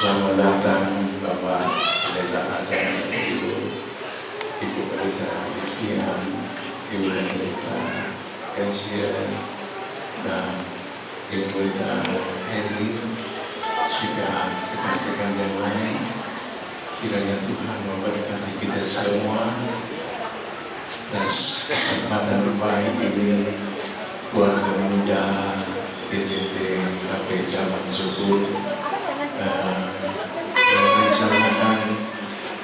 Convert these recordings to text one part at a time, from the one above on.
Selamat datang Bapak Pendeta Adam, Ibu Pendeta Vivian, Ibu Pendeta Elsia, dan Ibu Pendeta Heri, juga rekan-rekan yang lain. Kiranya Tuhan memberkati kita semua atas kesempatan baik ini. Keluarga muda DTT KP Zaman Subur merencanakan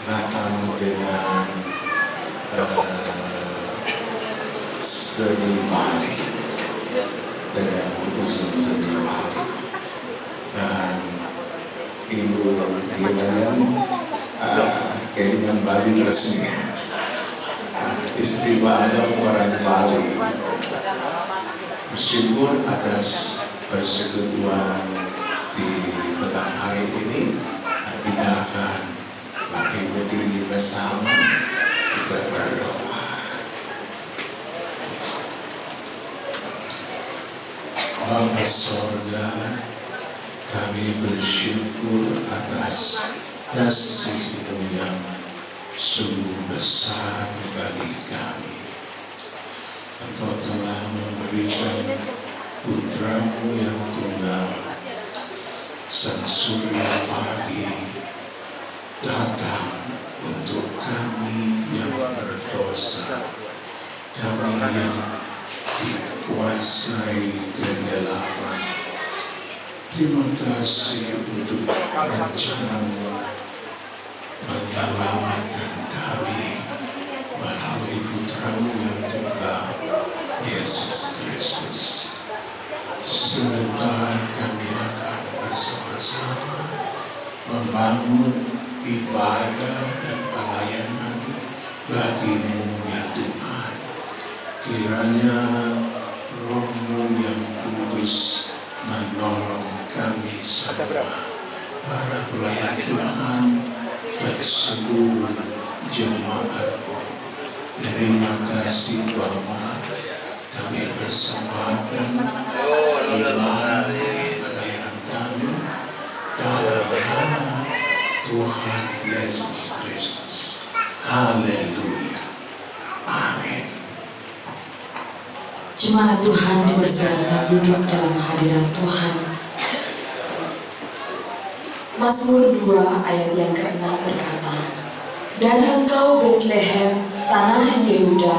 Natal dengan seni Bali, dengan khusus seni Bali, dan Ibu Dilan jaringan Bali resmi, istri Adam orang Bali. Bersyukur atas persekutuan di petang hari ini. Kita akan berdiri bersama, kita berdoa. Bapa sorga, kami bersyukur atas kasih-Mu yang sungguh besar bagi kami. Engkau telah memberikan Putra-Mu yang tunggal, Sang Surya Pagi, datang untuk kami yang berdosa, kami yang dikuasai kegelapan. Terima kasih untuk rencana-Mu menyelamatkan kami melalui Putra-Mu yang tunggal, Yesus Kristus. Sebentar kami akan bersama-sama membangun ibadah dan pelayanan bagi-Mu ya Tuhan. Kiranya Roh-Mu yang kudus menolong kami semua, para pelayan Tuhan dan seluruh jemaat-Mu. Terima kasih Bapa, kami persembahkan ibadah dan pelayanan kami dalam nama Tuhan Yesus Kristus. Haleluya. Amin. Jemaat Tuhan dipersilakan duduk dalam hadirat Tuhan. Mazmur 2 ayat yang ke-6 berkata, "Dan engkau Bethlehem, tanah Yehuda,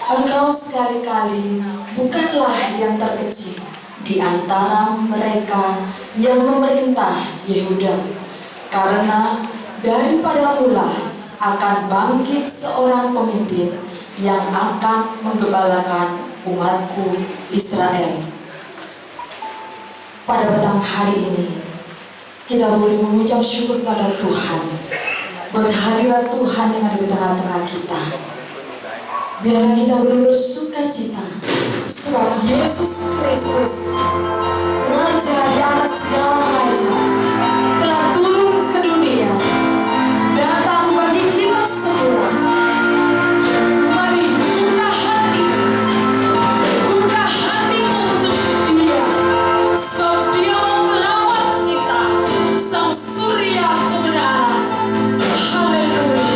engkau sekali-kali bukanlah yang terkecil di antara mereka yang memerintah Yehuda, karena daripada mula akan bangkit seorang pemimpin yang akan menggembalakan umatku Israel." Pada petang hari ini kita boleh mengucap syukur pada Tuhan buat hadirat Tuhan yang ada di tengah-tengah kita. Biarlah kita boleh bersuka cita sebab Yesus Kristus, Raja di atas segala raja, telah turun ke dunia, datang bagi kita semua. Mari buka hatimu untuk Dia, sebab Dia mau melawat kita, Sang Surya kebenaran. Haleluya.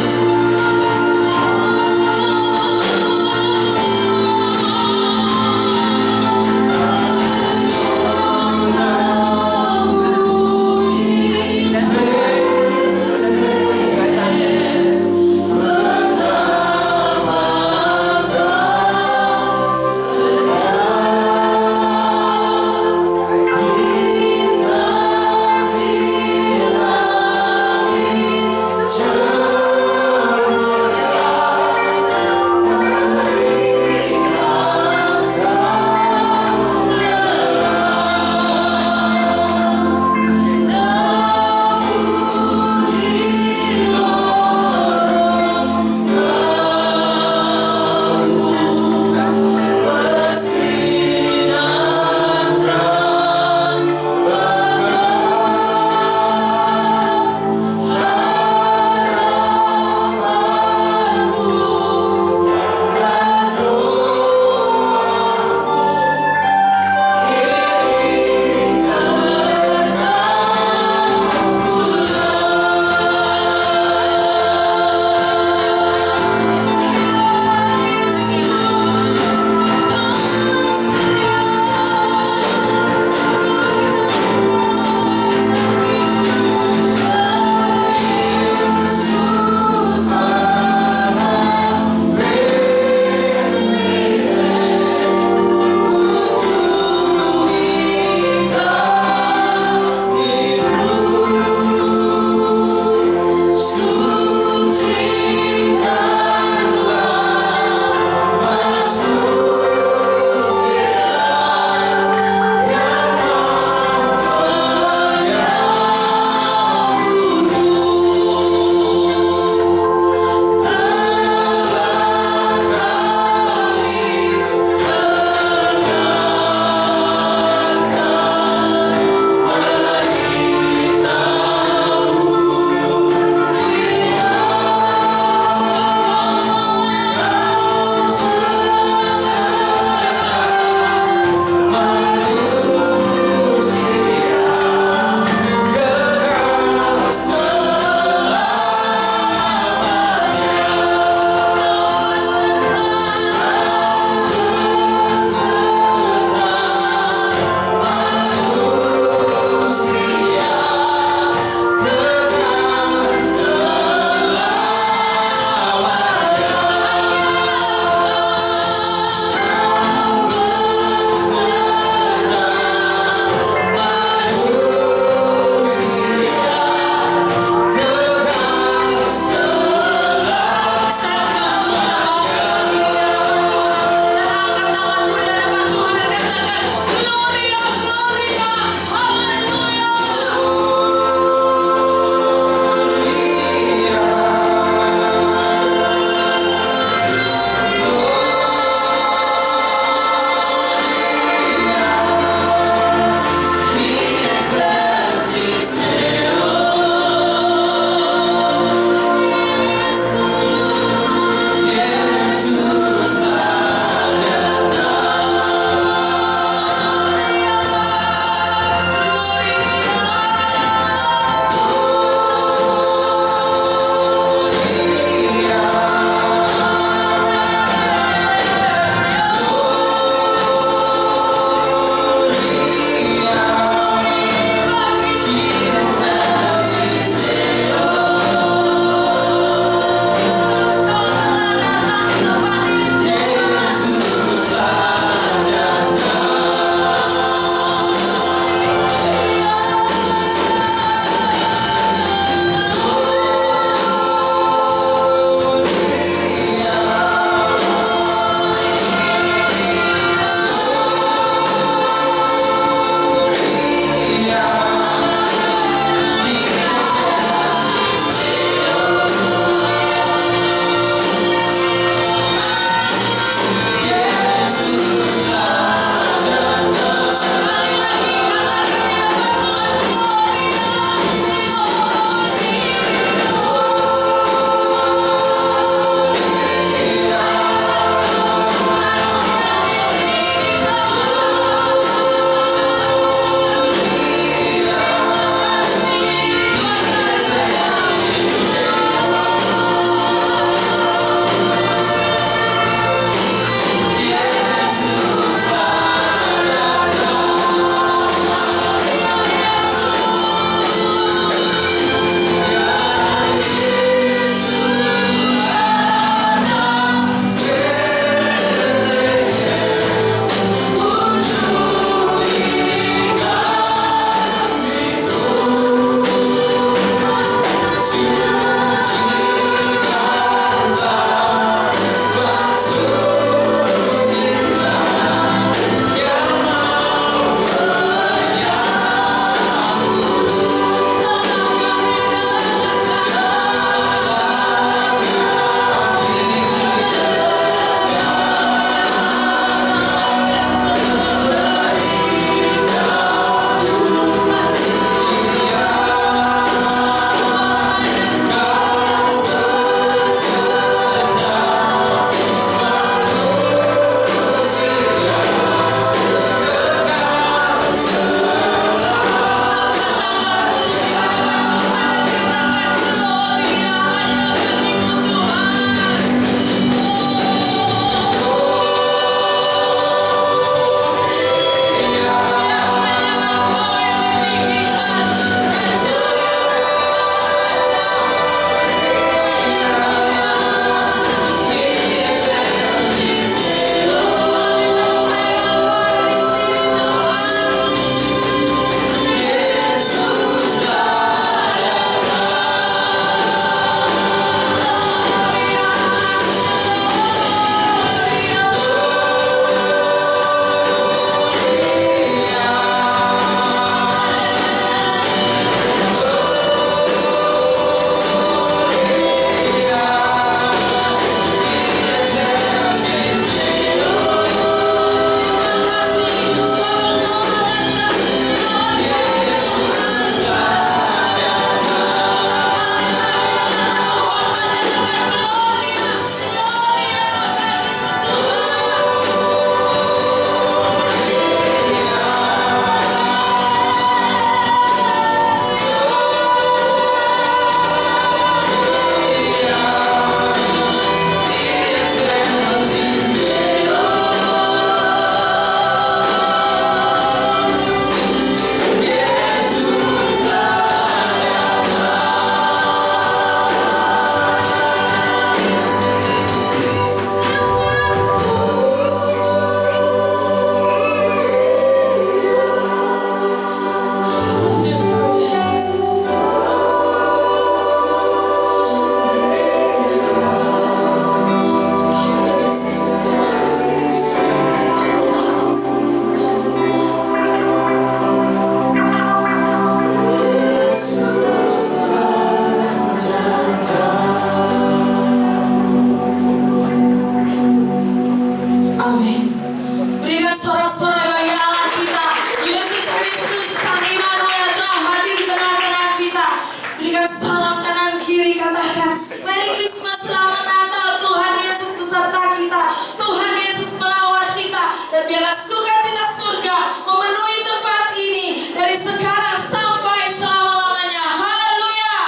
Berikan salam kanan kiri, katakan Merry Christmas, selamat Natal. Tuhan Yesus beserta kita, Tuhan Yesus melawat kita, dan biarlah sukacita surga memenuhi tempat ini dari sekarang sampai selama-lamanya. Haleluya.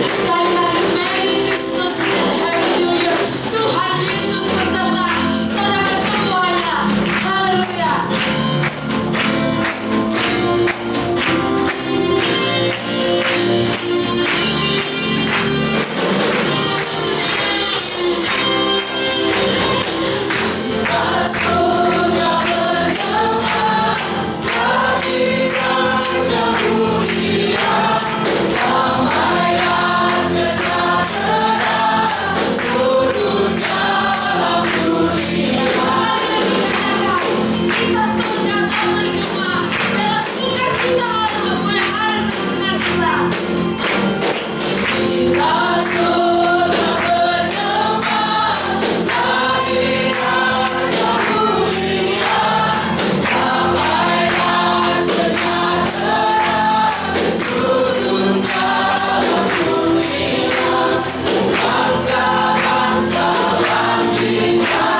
Sekali lagi, Merry Christmas and Happy New Year. Tuhan Yesus beserta saudara semuanya. Haleluya. Kita surga tak bergema, bela sukacita Allah boleh ada di tengah kita. Kita surga bergema, bagi Raja mulia, damailah sejahtera turun dalam dunia, bangsa-bangsa bangkitlah.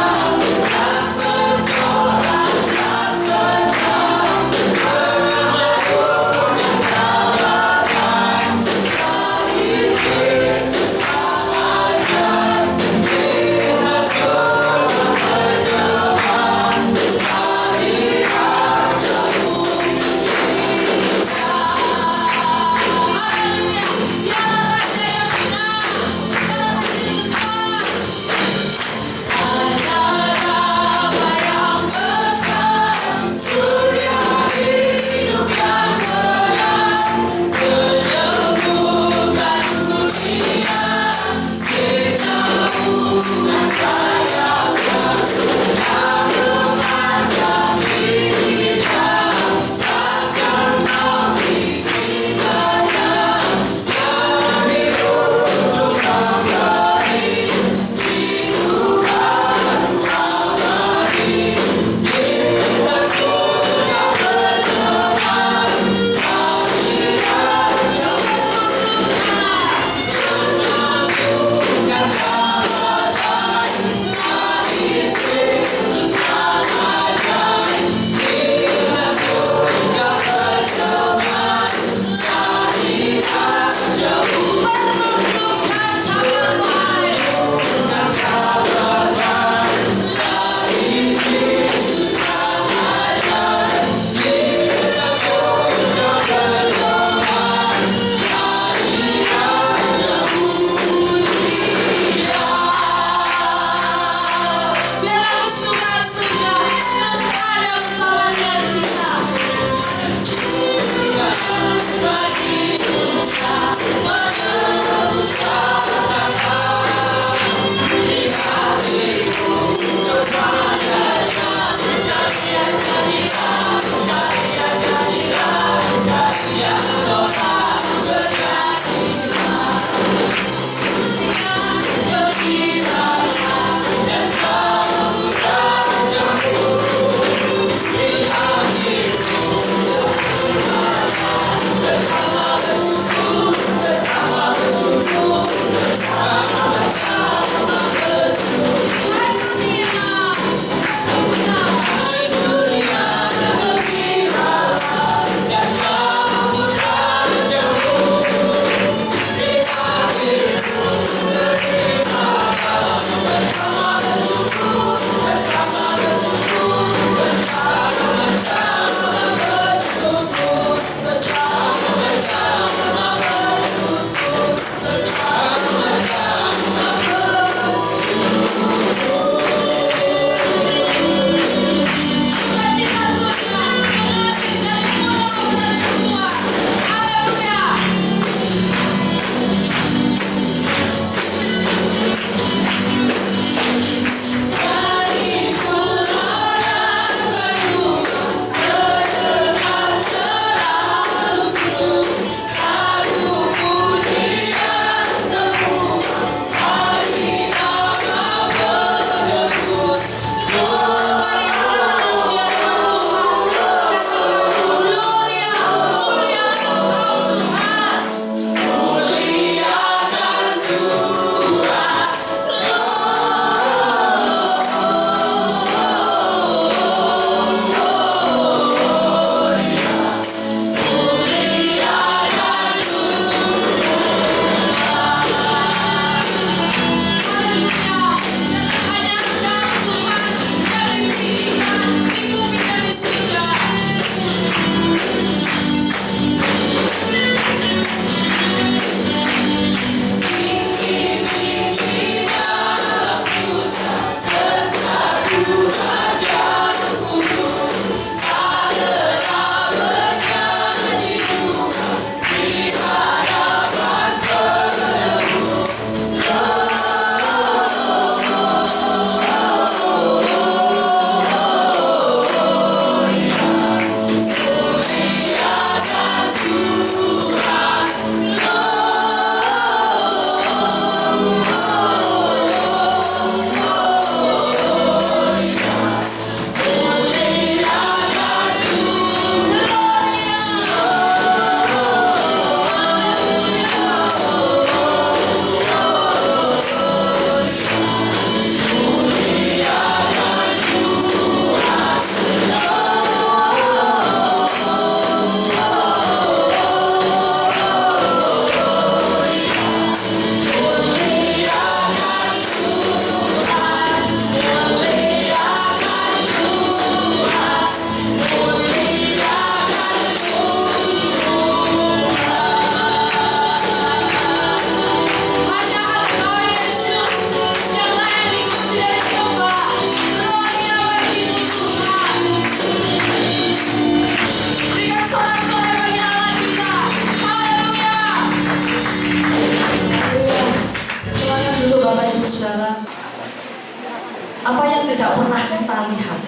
Apa yang tidak pernah kita lihat,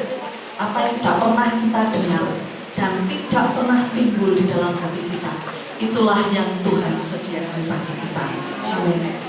apa yang tidak pernah kita dengar, dan tidak pernah timbul di dalam hati kita, itulah yang Tuhan sediakan bagi kita. Amin.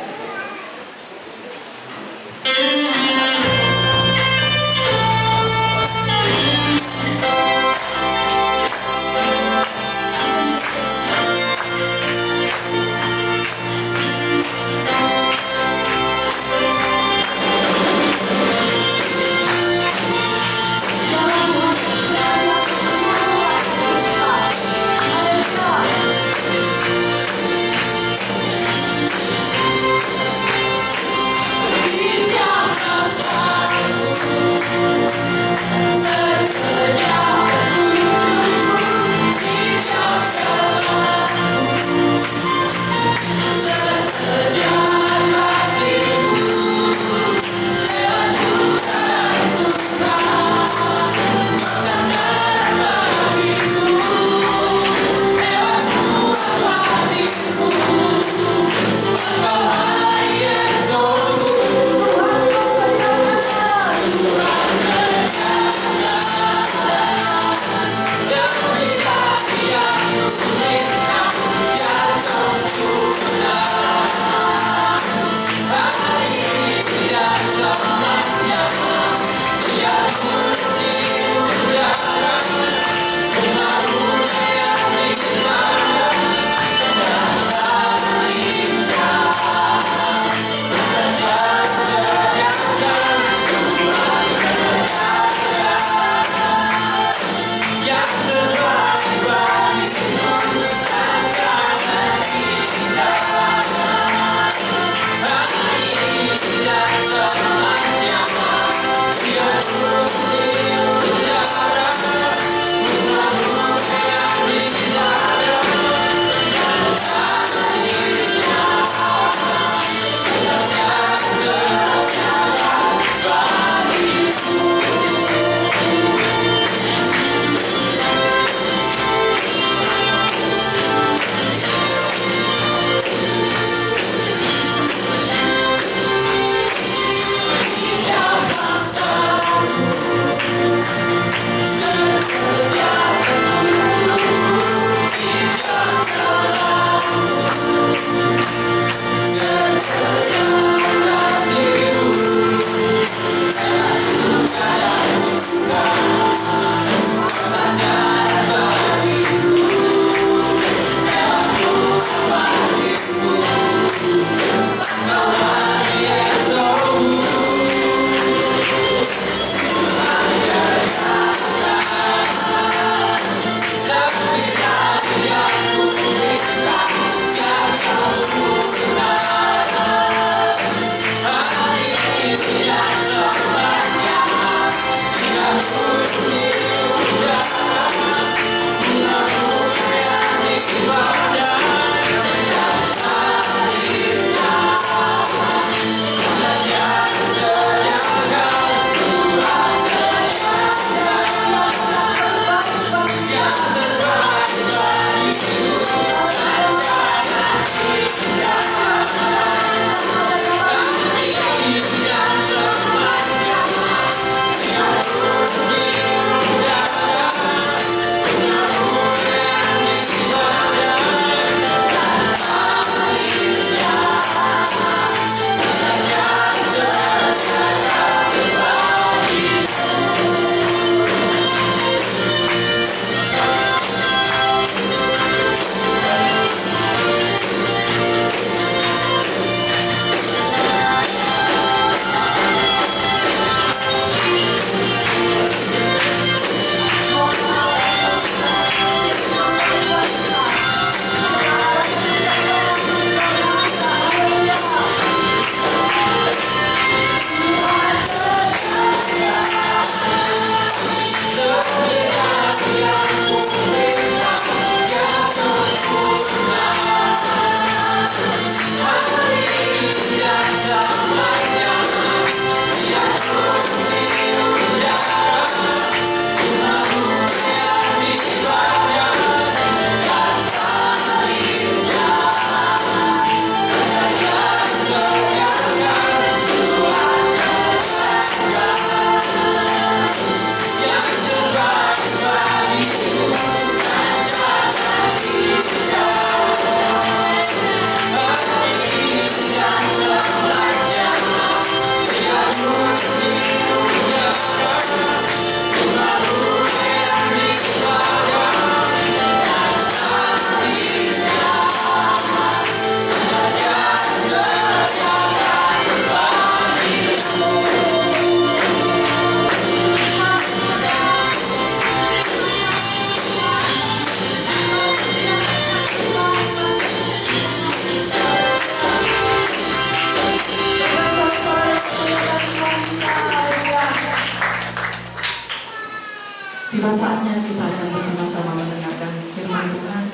Tiba saatnya kita akan bersama-sama mendengarkan firman Tuhan.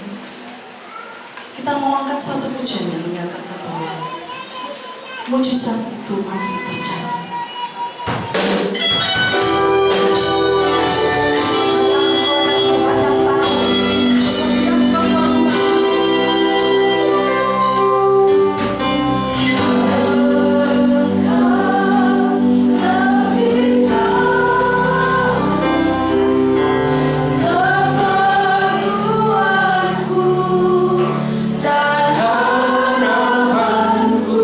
Kita mau angkat satu pujian yang menyatakan bahwa mujizat itu masih terjadi. Dan harapanku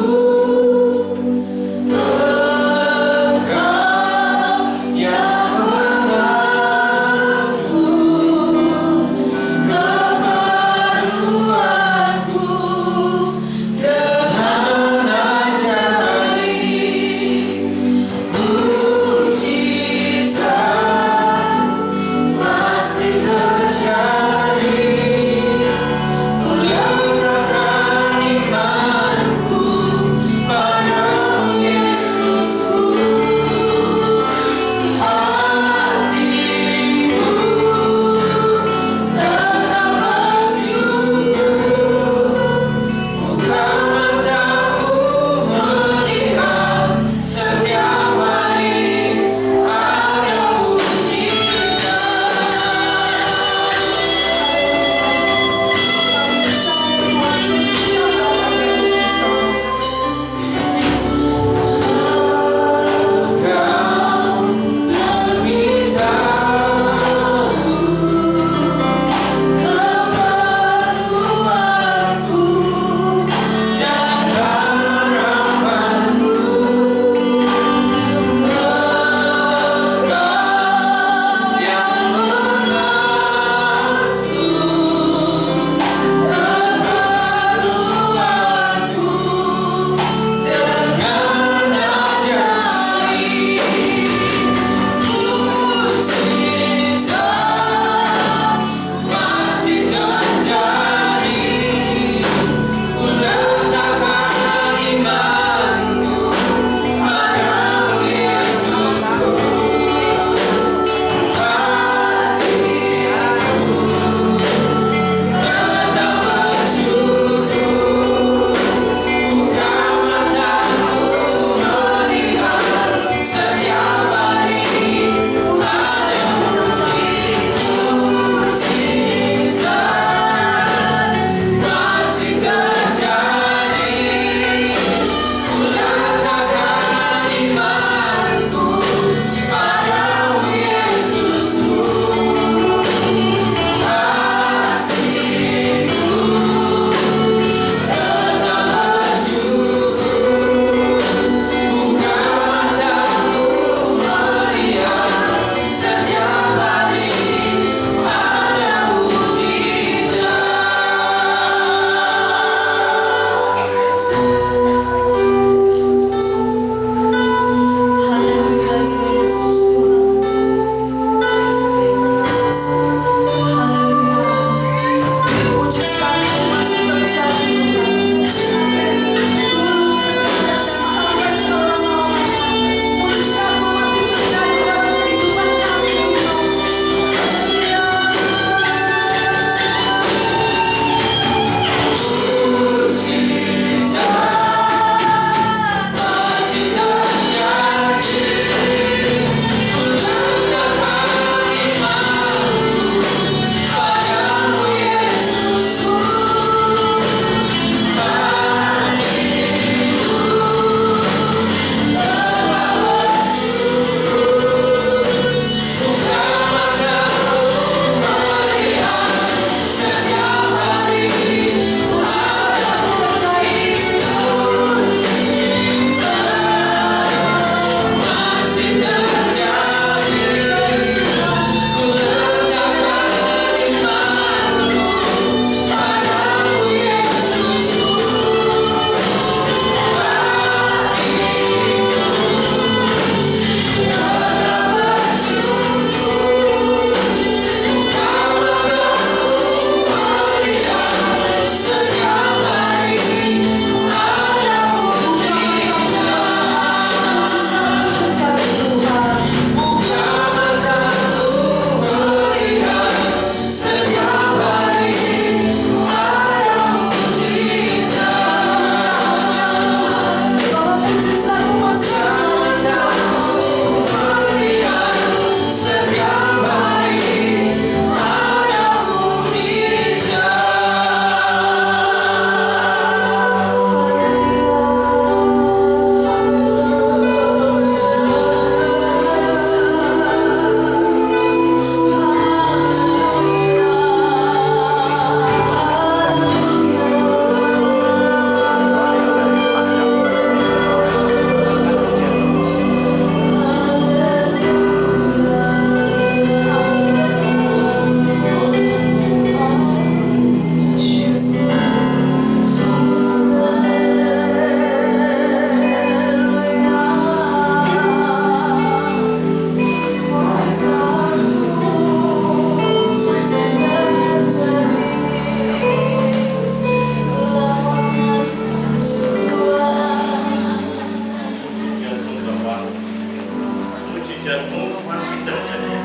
mukjizatmu masih terjadi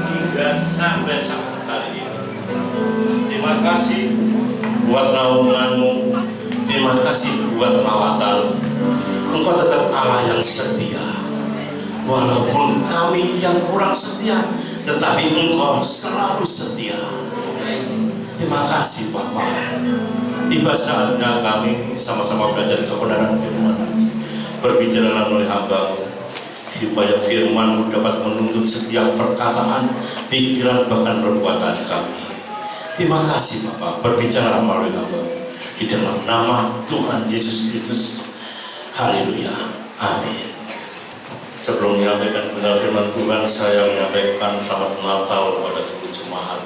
hingga sampai saat hari ini. Terima kasih buat naunganmu, terima kasih buat lawatan. Engkau tetap Allah yang setia. Walaupun kami yang kurang setia, tetapi Engkau selalu setia. Terima kasih Bapa. Tiba saatnya kami sama-sama belajar kebenaran firman. Berbicara oleh hamba-Mu, supaya firman-Mu dapat menuntut setiap perkataan, pikiran, bahkan perbuatan kami. Terima kasih Bapa. Berbicara melalui hamba-Mu di dalam nama Tuhan Yesus Kristus. Haleluya. Amin. Sebelum menyampaikan benar firman Tuhan, saya menyampaikan selamat Natal kepada seluruh jemaat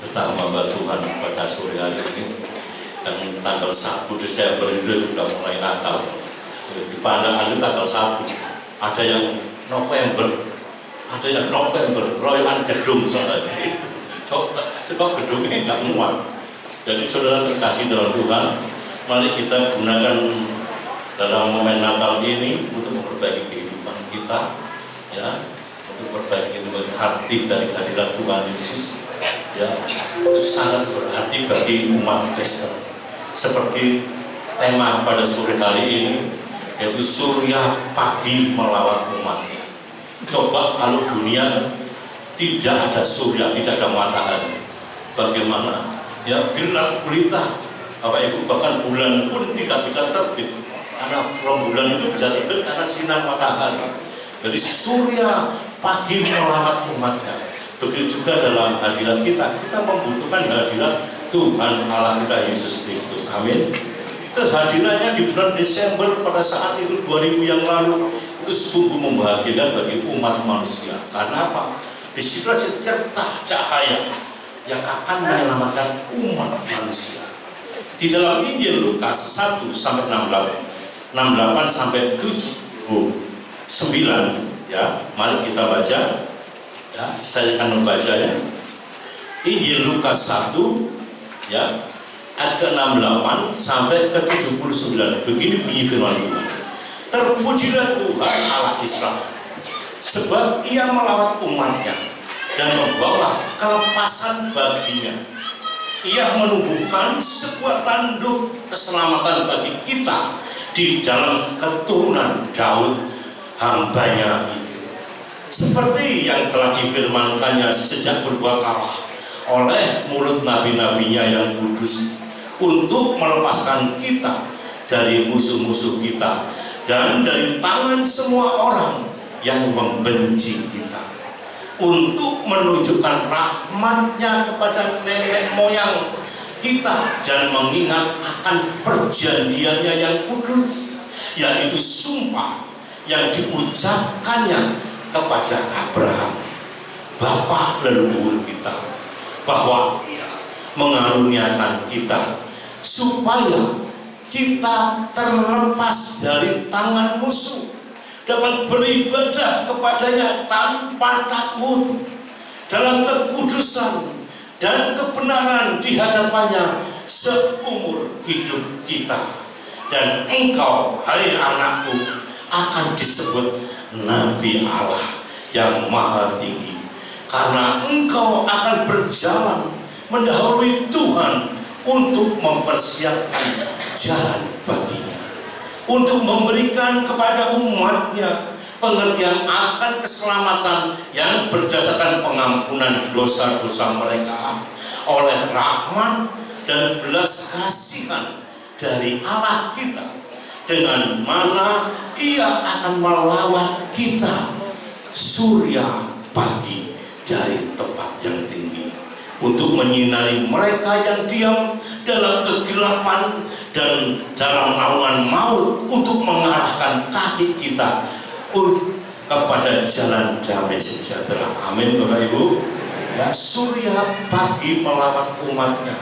bersama hamba Tuhan pada sore hari ini. Dan tanggal 1 Desember itu juga mulai Natal. Di pandangan itu tanggal 1 ada yang November, royoan gedung soalnya itu. Coba gedungnya nggak muat. Jadi saudara terkasih dalam Tuhan, mari kita gunakan dalam momen Natal ini untuk memperbaiki kehidupan kita, ya, untuk memperbaiki kehidupan hati dari kehadiran Tuhan Yesus, ya, itu sangat berarti bagi umat Kristen. Seperti tema pada sore hari ini, yaitu surya pagi melawat umatnya. Coba kalau dunia tidak ada surya, tidak ada matahari, bagaimana? Ya, gelap gulita, Bapak Ibu, bahkan bulan pun tidak bisa terbit. Karena rembulan itu bisa terbit karena sinar matahari. Jadi surya pagi melawat umatnya. Begitu juga dalam hadirat kita membutuhkan hadirat Tuhan Allah kita Yesus Kristus. Amin. Kehadirannya di bulan Desember pada saat itu 2000 yang lalu itu sungguh membahagiakan bagi umat manusia. Karena apa? Di situ ada certa cahaya yang akan menyelamatkan umat manusia. Di dalam Injil Lukas 1 sampai 68 sampai 79, ya, mari kita baca, ya, saya akan membacanya. Injil Lukas 1, ya, ayat ke-68 sampai ke-79. Begini bunyi firman Tuhan. Terpujilah Tuhan Allah Israel, sebab Ia melawat umatnya dan membawa kelepasan baginya. Ia menumbuhkan sebuah tanduk keselamatan bagi kita di dalam keturunan Daud hambanya itu, seperti yang telah difirmankannya sejak berbakala oleh mulut nabi-nabinya yang kudus, untuk melepaskan kita dari musuh-musuh kita dan dari tangan semua orang yang membenci kita, untuk menunjukkan rahmat-Nya kepada nenek moyang kita dan mengingat akan perjanjiannya yang kudus, yaitu sumpah yang diucapkannya kepada Abraham, bapa leluhur kita, bahwa Ia mengaruniakan kita supaya kita terlepas dari tangan musuh, dapat beribadah kepadanya tanpa takut dalam kekudusan dan kebenaran di hadapannya seumur hidup kita. Dan engkau, hai anakku, akan disebut Nabi Allah yang Maha Tinggi, karena engkau akan berjalan mendahului Tuhan untuk mempersiapkan jalan baginya, untuk memberikan kepada umatnya pengertian akan keselamatan yang berdasarkan pengampunan dosa-dosa mereka oleh rahmat dan belas kasihan dari Allah kita, dengan mana Ia akan melawat kita surya pagi dari tempat yang tinggi, untuk menyinari mereka yang diam dalam kegelapan dan dalam naungan maut, untuk mengarahkan kaki kita kepada jalan damai sejahtera. Amin, Bapak Ibu. Ya, surya pagi melawat umatnya.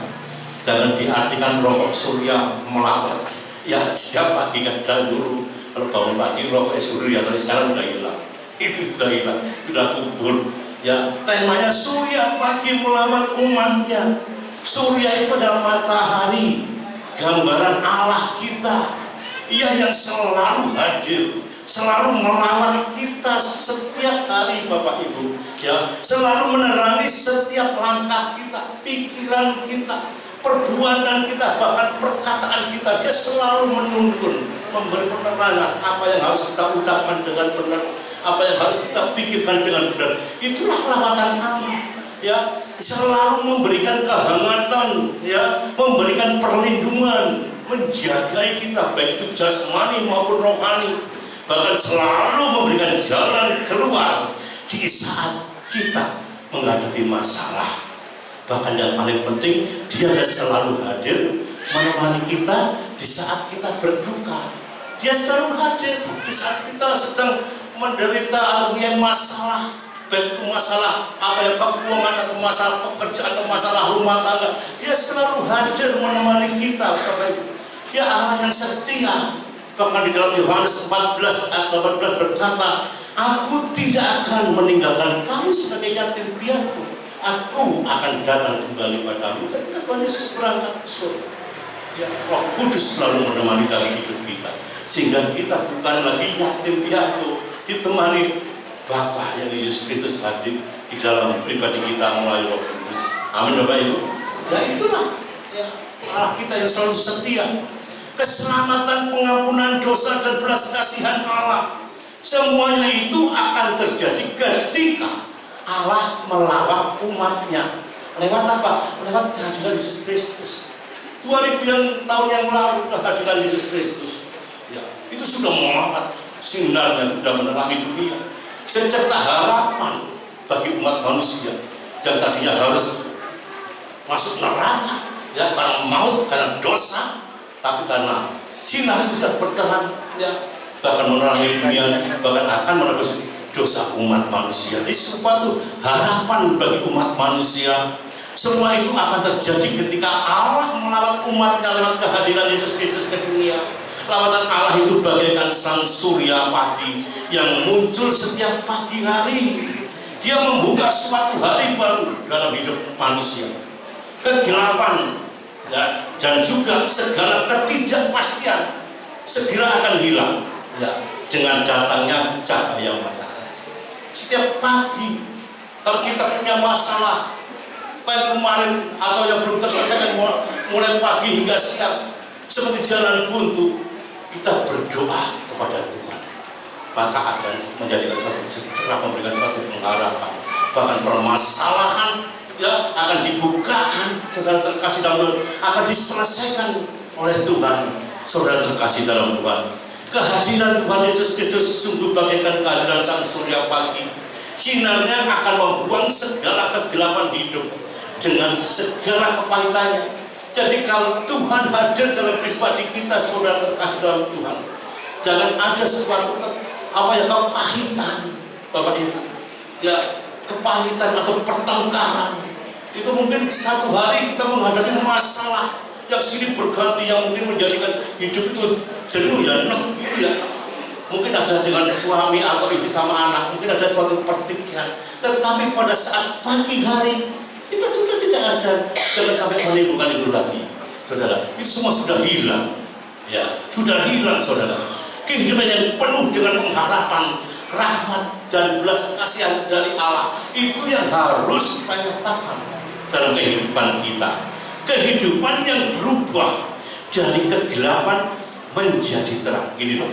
Jangan diartikan rokok surya melawat. Ya, setiap pagi kan dulu kalau bangun pagi rokok surya, tapi sekarang udah hilang. Itu sudah hilang, sudah kubur. Ya, temanya surya pagi melawat umatnya. Surya itu adalah matahari, gambaran Allah kita. Ia yang selalu hadir, selalu melawat kita setiap hari Bapak Ibu, ya, selalu menerangi setiap langkah kita, pikiran kita, perbuatan kita, bahkan perkataan kita. Dia selalu menuntun, memberi penerangan apa yang harus kita ucapkan dengan benar, apa yang harus kita pikirkan dengan benar. Itulah lawatan Allah, ya, selalu memberikan kehangatan, ya, memberikan perlindungan, menjaga kita baik itu jasmani maupun rohani, bahkan selalu memberikan jalan keluar di saat kita menghadapi masalah. Bahkan yang paling penting, Dia selalu hadir menemani kita di saat kita berduka. Dia selalu hadir di saat kita sedang menderita atau punya masalah, baik itu masalah keuangan atau masalah pekerjaan atau masalah rumah tangga. Dia selalu hadir menemani kita, Bapak Ibu. Dia Allah yang setia. Bahkan di dalam Yohanes 14 ayat 18 berkata, Aku tidak akan meninggalkan kamu sebagai yatim piatu. Aku akan datang kembali padamu ketika Tuhan Yesus berangkat ke surga. Ya, Roh Kudus selalu menemani dalam hidup kita, sehingga kita bukan lagi yatim piatu, ditemani Bapa yang Yesus Kristus hadir di dalam pribadi kita melalui Roh Kudus. Amin Bapak Ibu. Ya itulah, ya, Allah kita yang selalu setia. Keselamatan, pengampunan dosa dan belas kasihan Allah, semuanya itu akan terjadi ketika Allah melawat umatnya. Lewat apa? Lewat kehadiran Yesus Kristus. 2000 tahun yang lalu kehadiran Yesus Kristus, ya, itu sudah melawat, sinarnya sudah menerangi dunia, secerca harapan bagi umat manusia yang tadinya harus masuk neraka, ya, karena maut, karena dosa. Tapi karena sinar itu sudah berterang, ya, bahkan menerangi dunia, bahkan akan menebus dosa umat manusia. Ini suatu harapan bagi umat manusia. Semua itu akan terjadi ketika Allah melawat umatnya lewat kehadiran Yesus Kristus ke dunia. Lawatan Allah itu bagaikan sang surya pagi yang muncul setiap pagi hari. Dia membuka suatu hari baru dalam hidup manusia. Kegelapan, ya, dan juga segala ketidakpastian segera akan hilang, ya, dengan datangnya cahaya matahari. Setiap pagi, kalau kita punya masalah kayak kemarin atau yang belum terselesaikan, mulai pagi hingga siang seperti jalan buntu, kita berdoa kepada Tuhan, maka akan menjadikan suatu cerah, memberikan suatu pengharapan. Bahkan permasalahan, ya, akan dibukakan, saudara terkasih dalam Tuhan, akan diselesaikan oleh Tuhan, saudara terkasih dalam Tuhan. Kehadiran Tuhan Yesus Kristus sungguh bagaikan kehadiran sang surya pagi. Sinarnya akan membuang segala kegelapan hidup dengan segala kepahitannya. Jadi kalau Tuhan hadir dalam pribadi kita, saudara terkasih dalam Tuhan, jangan ada suatu kepahitan, Bapak Ibu, ya, kepahitan atau pertengkaran. Itu mungkin satu hari kita menghadapi masalah yang silih berganti, yang mungkin menjadikan hidup itu jenuh, ya, gitu, ya. Mungkin ada dengan suami atau istri sama anak, mungkin ada suatu pertikaian. Tetapi pada saat pagi hari kita juga tidak ada, jangan sampai menimbulkan itu lagi, saudara. Itu semua sudah hilang, ya, sudah hilang, saudara. Kehidupan yang penuh dengan pengharapan, rahmat dan belas kasihan dari Allah, itu yang harus kita nyatakan dalam kehidupan kita. Kehidupan yang berubah dari kegelapan menjadi terang. Ini loh,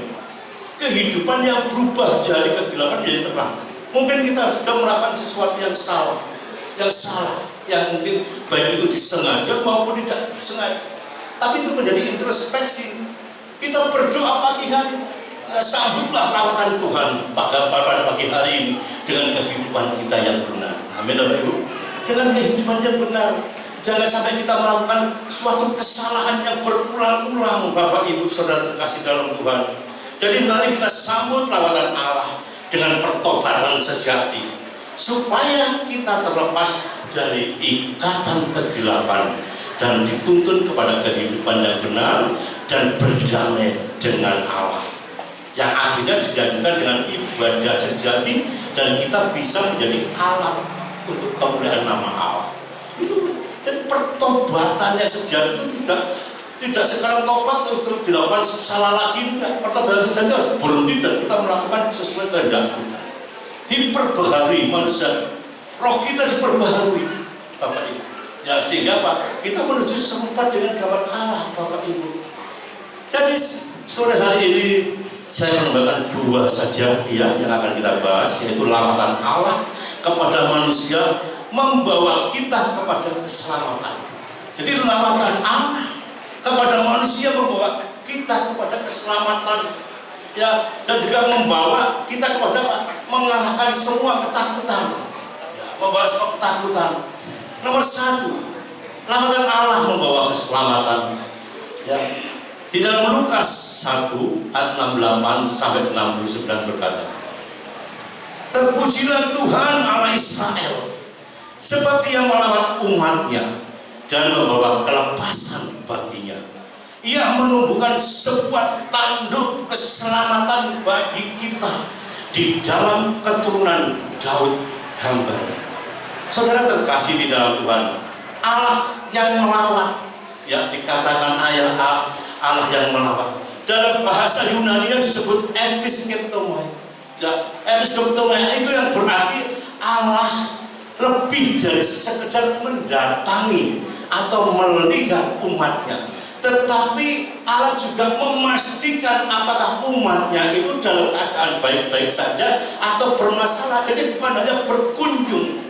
kehidupan yang berubah dari kegelapan menjadi terang. Mungkin kita sudah melakukan sesuatu yang salah, yang mungkin baik itu disengaja maupun tidak disengaja. Tapi itu menjadi introspeksi. Kita berdoa pagi hari, sambutlah lawatan Tuhan pada pagi hari ini dengan kehidupan kita yang benar. Amin, Bapak Ibu. Dengan kehidupan yang benar. Jangan sampai kita melakukan suatu kesalahan yang berulang-ulang, Bapak Ibu saudara terkasih dalam Tuhan. Jadi mari kita sambut lawatan Allah dengan pertobatan sejati, supaya kita terlepas dari ikatan kegelapan dan dituntun kepada kehidupan yang benar dan berdamai dengan Allah, yang akhirnya didajukan dengan ibadah sejati, dan kita bisa menjadi alat untuk kemuliaan nama Allah. Itu, jadi pertobatan yang sejati itu tidak Tidak sekarang tobat terus dilakukan salah lagi, enggak. Pertobatan sejati harus berhenti dan kita melakukan sesuai kehendak kita. Diperbaharui manusia, roh kita diperbaharui, Bapak Ibu. Ya sehingga apa? Kita menuju serupa dengan gambar Allah, Bapak Ibu. Jadi sore hari ini saya menambahkan dua saja ya yang akan kita bahas, yaitu lawatan Allah kepada manusia membawa kita kepada keselamatan. Jadi lawatan Allah kepada manusia membawa kita kepada keselamatan, ya, dan juga membawa kita kepada apa? Mengalahkan semua ketakutan, ya, membawa semua ketakutan. Nomor satu, lawatan Allah membawa keselamatan, ya. Di dalam Lukas 1 ayat 68 sampai 69 berkata, terpujilah Tuhan Allah Israel, sebab Ia melawat umatnya dan membawa kelepasan baginya. Ia menumbuhkan sebuah tanduk keselamatan bagi kita di dalam keturunan Daud hamba-Nya. Saudara terkasih di dalam Tuhan, Allah yang melawat, ya, dikatakan ayat Allah yang melawat. Dalam bahasa Yunani disebut episkeptomai. Ya, episkeptomai itu yang berarti Allah lebih dari sekedar mendatangi atau melihat umatnya, tetapi Allah juga memastikan apakah umatnya itu dalam keadaan baik-baik saja atau bermasalah. Jadi bukan hanya berkunjung.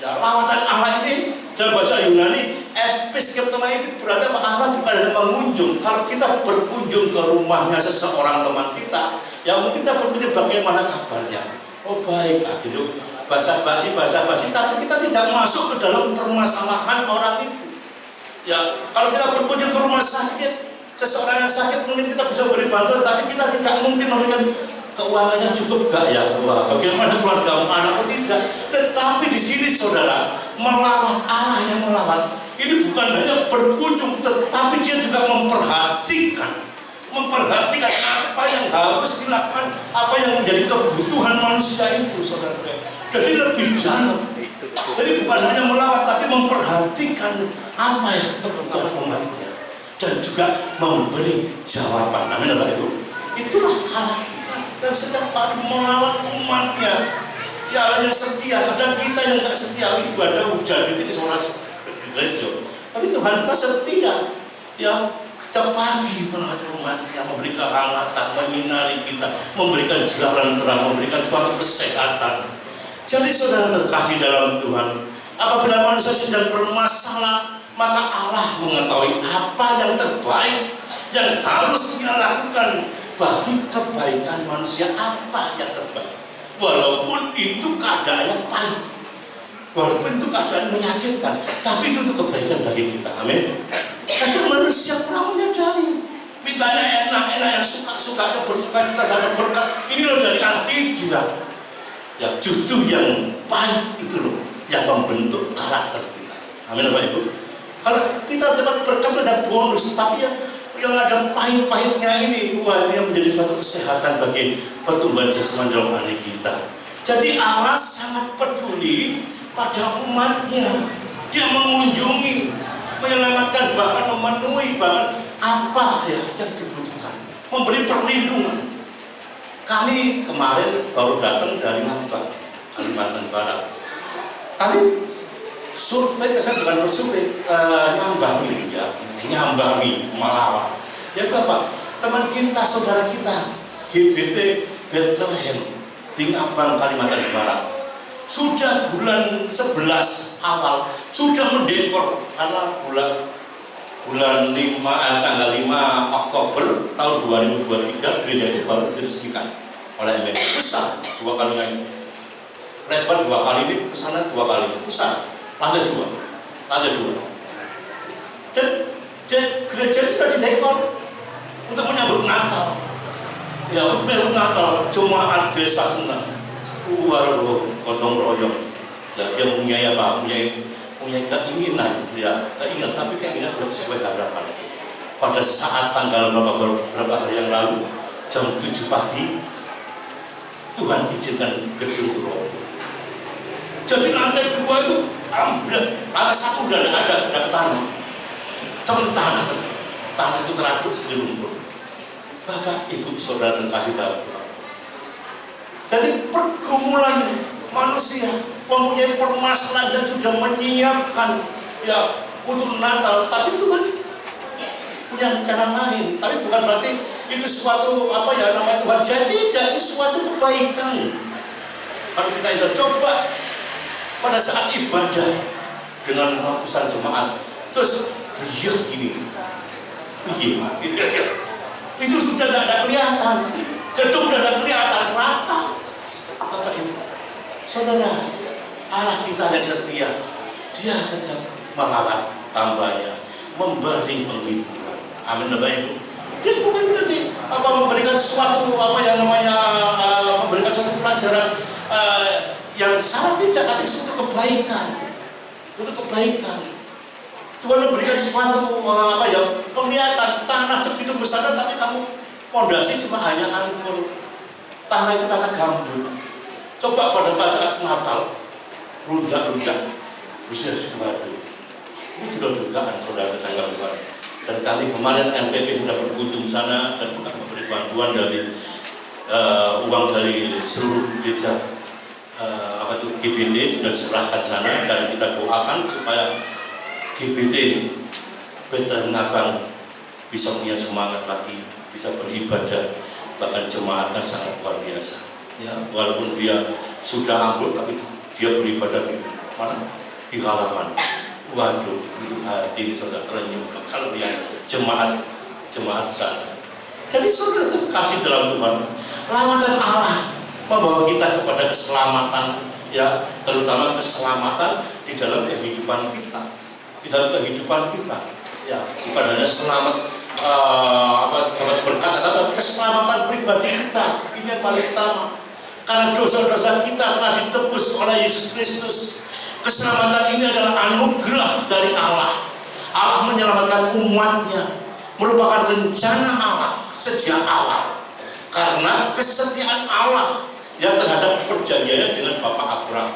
Ya, lawatan Allah ini dalam bahasa Yunani episkeptomai itu berarti Allah bukan hanya mengunjung. Kalau kita berkunjung ke rumahnya seseorang teman kita, ya mungkin kita berkunjung bagaimana kabarnya. Oh baik, gitu. Basa-basi, tapi kita tidak masuk ke dalam permasalahan orang itu. Ya, kalau kita berkunjung ke rumah sakit, seseorang yang sakit mungkin kita bisa beri bantuan, tapi kita tidak mungkin memberikan keuangannya cukup gak ya? Wah, bagaimana keluarga anakku tidak. Tetapi di sini saudara, melawat Allah yang melawat. Ini bukan hanya berkunjung, tetapi dia juga memperhatikan apa yang harus dilakukan, apa yang menjadi kebutuhan manusia itu, saudara. Jadi lebih dalam. Jadi bukan hanya melawat, tapi memperhatikan apa yang kebutuhan umatnya dan juga memberi jawaban. Amin, Bapak Ibu. Itulah Allah kita dan setiap hari melawat umatnya. Ya Allah yang setia. Kadang kita yang tidak setia, ibadah hujan itu seorang gereja. Tapi Tuhan kita setia. Ya, setiap pagi melawat umatnya, memberi kehangatan, menyinari kita, memberikan jalan terang, memberikan suatu kesehatan. Jadi saudara terkasih dalam Tuhan, apabila manusia sedang bermasalah, maka Allah mengetahui apa yang terbaik yang harus Ia lakukan bagi kebaikan manusia. Apa yang terbaik, walaupun itu keadaannya pahit, walaupun itu keadaan menyakitkan, tapi itu untuk kebaikan bagi kita. Amin. Kadang manusia kurang menyadari, mintanya enak-enak, yang suka-suka, yang bersuka kita dapat berkat. Ini loh dari Allah, tidak. Ya, justru yang pahit itu loh yang membentuk karakter kita. Amin, Bapak Ibu. Kalau kita dapat berkat ada bonus, tapi yang ada pahit-pahitnya ini, wah, ini menjadi suatu kesehatan bagi pertumbuhan jasmani rohani kita. Jadi Allah sangat peduli pada umatnya. Dia mengunjungi, menyelamatkan, bahkan memenuhi, bahkan apa ya yang dibutuhkan, memberi perlindungan. Kami kemarin baru datang dari Ngambang, Kalimantan Barat. Kami survei, saya bukan bersurvei, nyambangi, ya, nyambangi, melawat. Ya itu apa? Teman kita, saudara kita, GBT Bethlehem di Ngambang, Kalimantan Barat, sudah bulan 11 awal sudah mendekor, karena tanggal 5 Oktober tahun 2023 gereja itu baru diresmikan oleh MPK. Besar, 2 kali ini, lebar 2 kali ini, kesana 2 kali, besar, lantai 2. Dan gereja itu sudah didekor untuk menyambut Natal. Ya, untuk menyambut Natal, jemaat desa Senang, waduh, gotong royong. Ya, dia punya keinginan, ya, tapi keinginan harus sesuai harapan. Pada saat tanggal berapa hari yang lalu, jam 7 pagi, Tuhan izinkan gedung turun. Jadi lantai 2 itu ambil, lantai 1 udah ada ke tanah, seperti tanah. tanah itu teraduk seperti lumpur. Bapak, Ibu, Saudara terkasih dalam Tuhan. Jadi pergumulan manusia mempunyai permasalahan yang sudah menyiapkan ya untuk Natal, tapi Tuhan punya rencana lain. Tapi bukan berarti itu suatu namanya Tuhan jadi tidak, itu suatu kebaikan. Kalau kita itu coba pada saat ibadah dengan ratusan jemaat, terus biar gini, itu sudah tidak ada kelihatan, gedung sudah ada kelihatan rata. Bapak Ibu, Saudara, Allah kita yang setia, Dia tetap merawat hambanya, memberi penghiburan. Amin, Bapak Ibu. Dia bukan berarti memberikan sesuatu memberikan suatu pelajaran yang salah, tidak, tapi suatu kebaikan. Untuk kebaikan. Tuhan memberikan suatu penglihatan tanah segitu besar, tapi kamu fondasi cuma hanya angkul. Tanah itu tanah gambut. Coba pada saat Natal, rujak-rujak, bisa sesuatu. Ini juga dugaan saudara tetangga Tuhan. Dan kali kemarin MPP sudah berkunjung sana dan juga memberi bantuan dari uang dari seluruh gereja GBT sudah diserahkan sana, dan kita doakan supaya GBT Bethlehem Ngabang bisa punya semangat lagi, bisa beribadah, bahkan jemaatnya sangat luar biasa. Ya, walaupun dia sudah ambruk, tapi dia beribadah di mana? Di halaman. Waduh, itu hati saudara terenyuh kalau lihat jemaat sana. Jadi saudara terkasih dalam Tuhan, lawatan Allah membawa kita kepada keselamatan, ya, terutama keselamatan di dalam kehidupan kita, ya, bukan hanya selamat selamat berkat, tapi keselamatan pribadi kita. Ini yang paling utama, karena dosa-dosa kita telah ditebus oleh Yesus Kristus. Keselamatan ini adalah anugerah dari Allah. Allah menyelamatkan umatnya, merupakan rencana Allah sejak awal, karena kesetiaan Allah yang terhadap perjanjiannya dengan Bapak Abraham.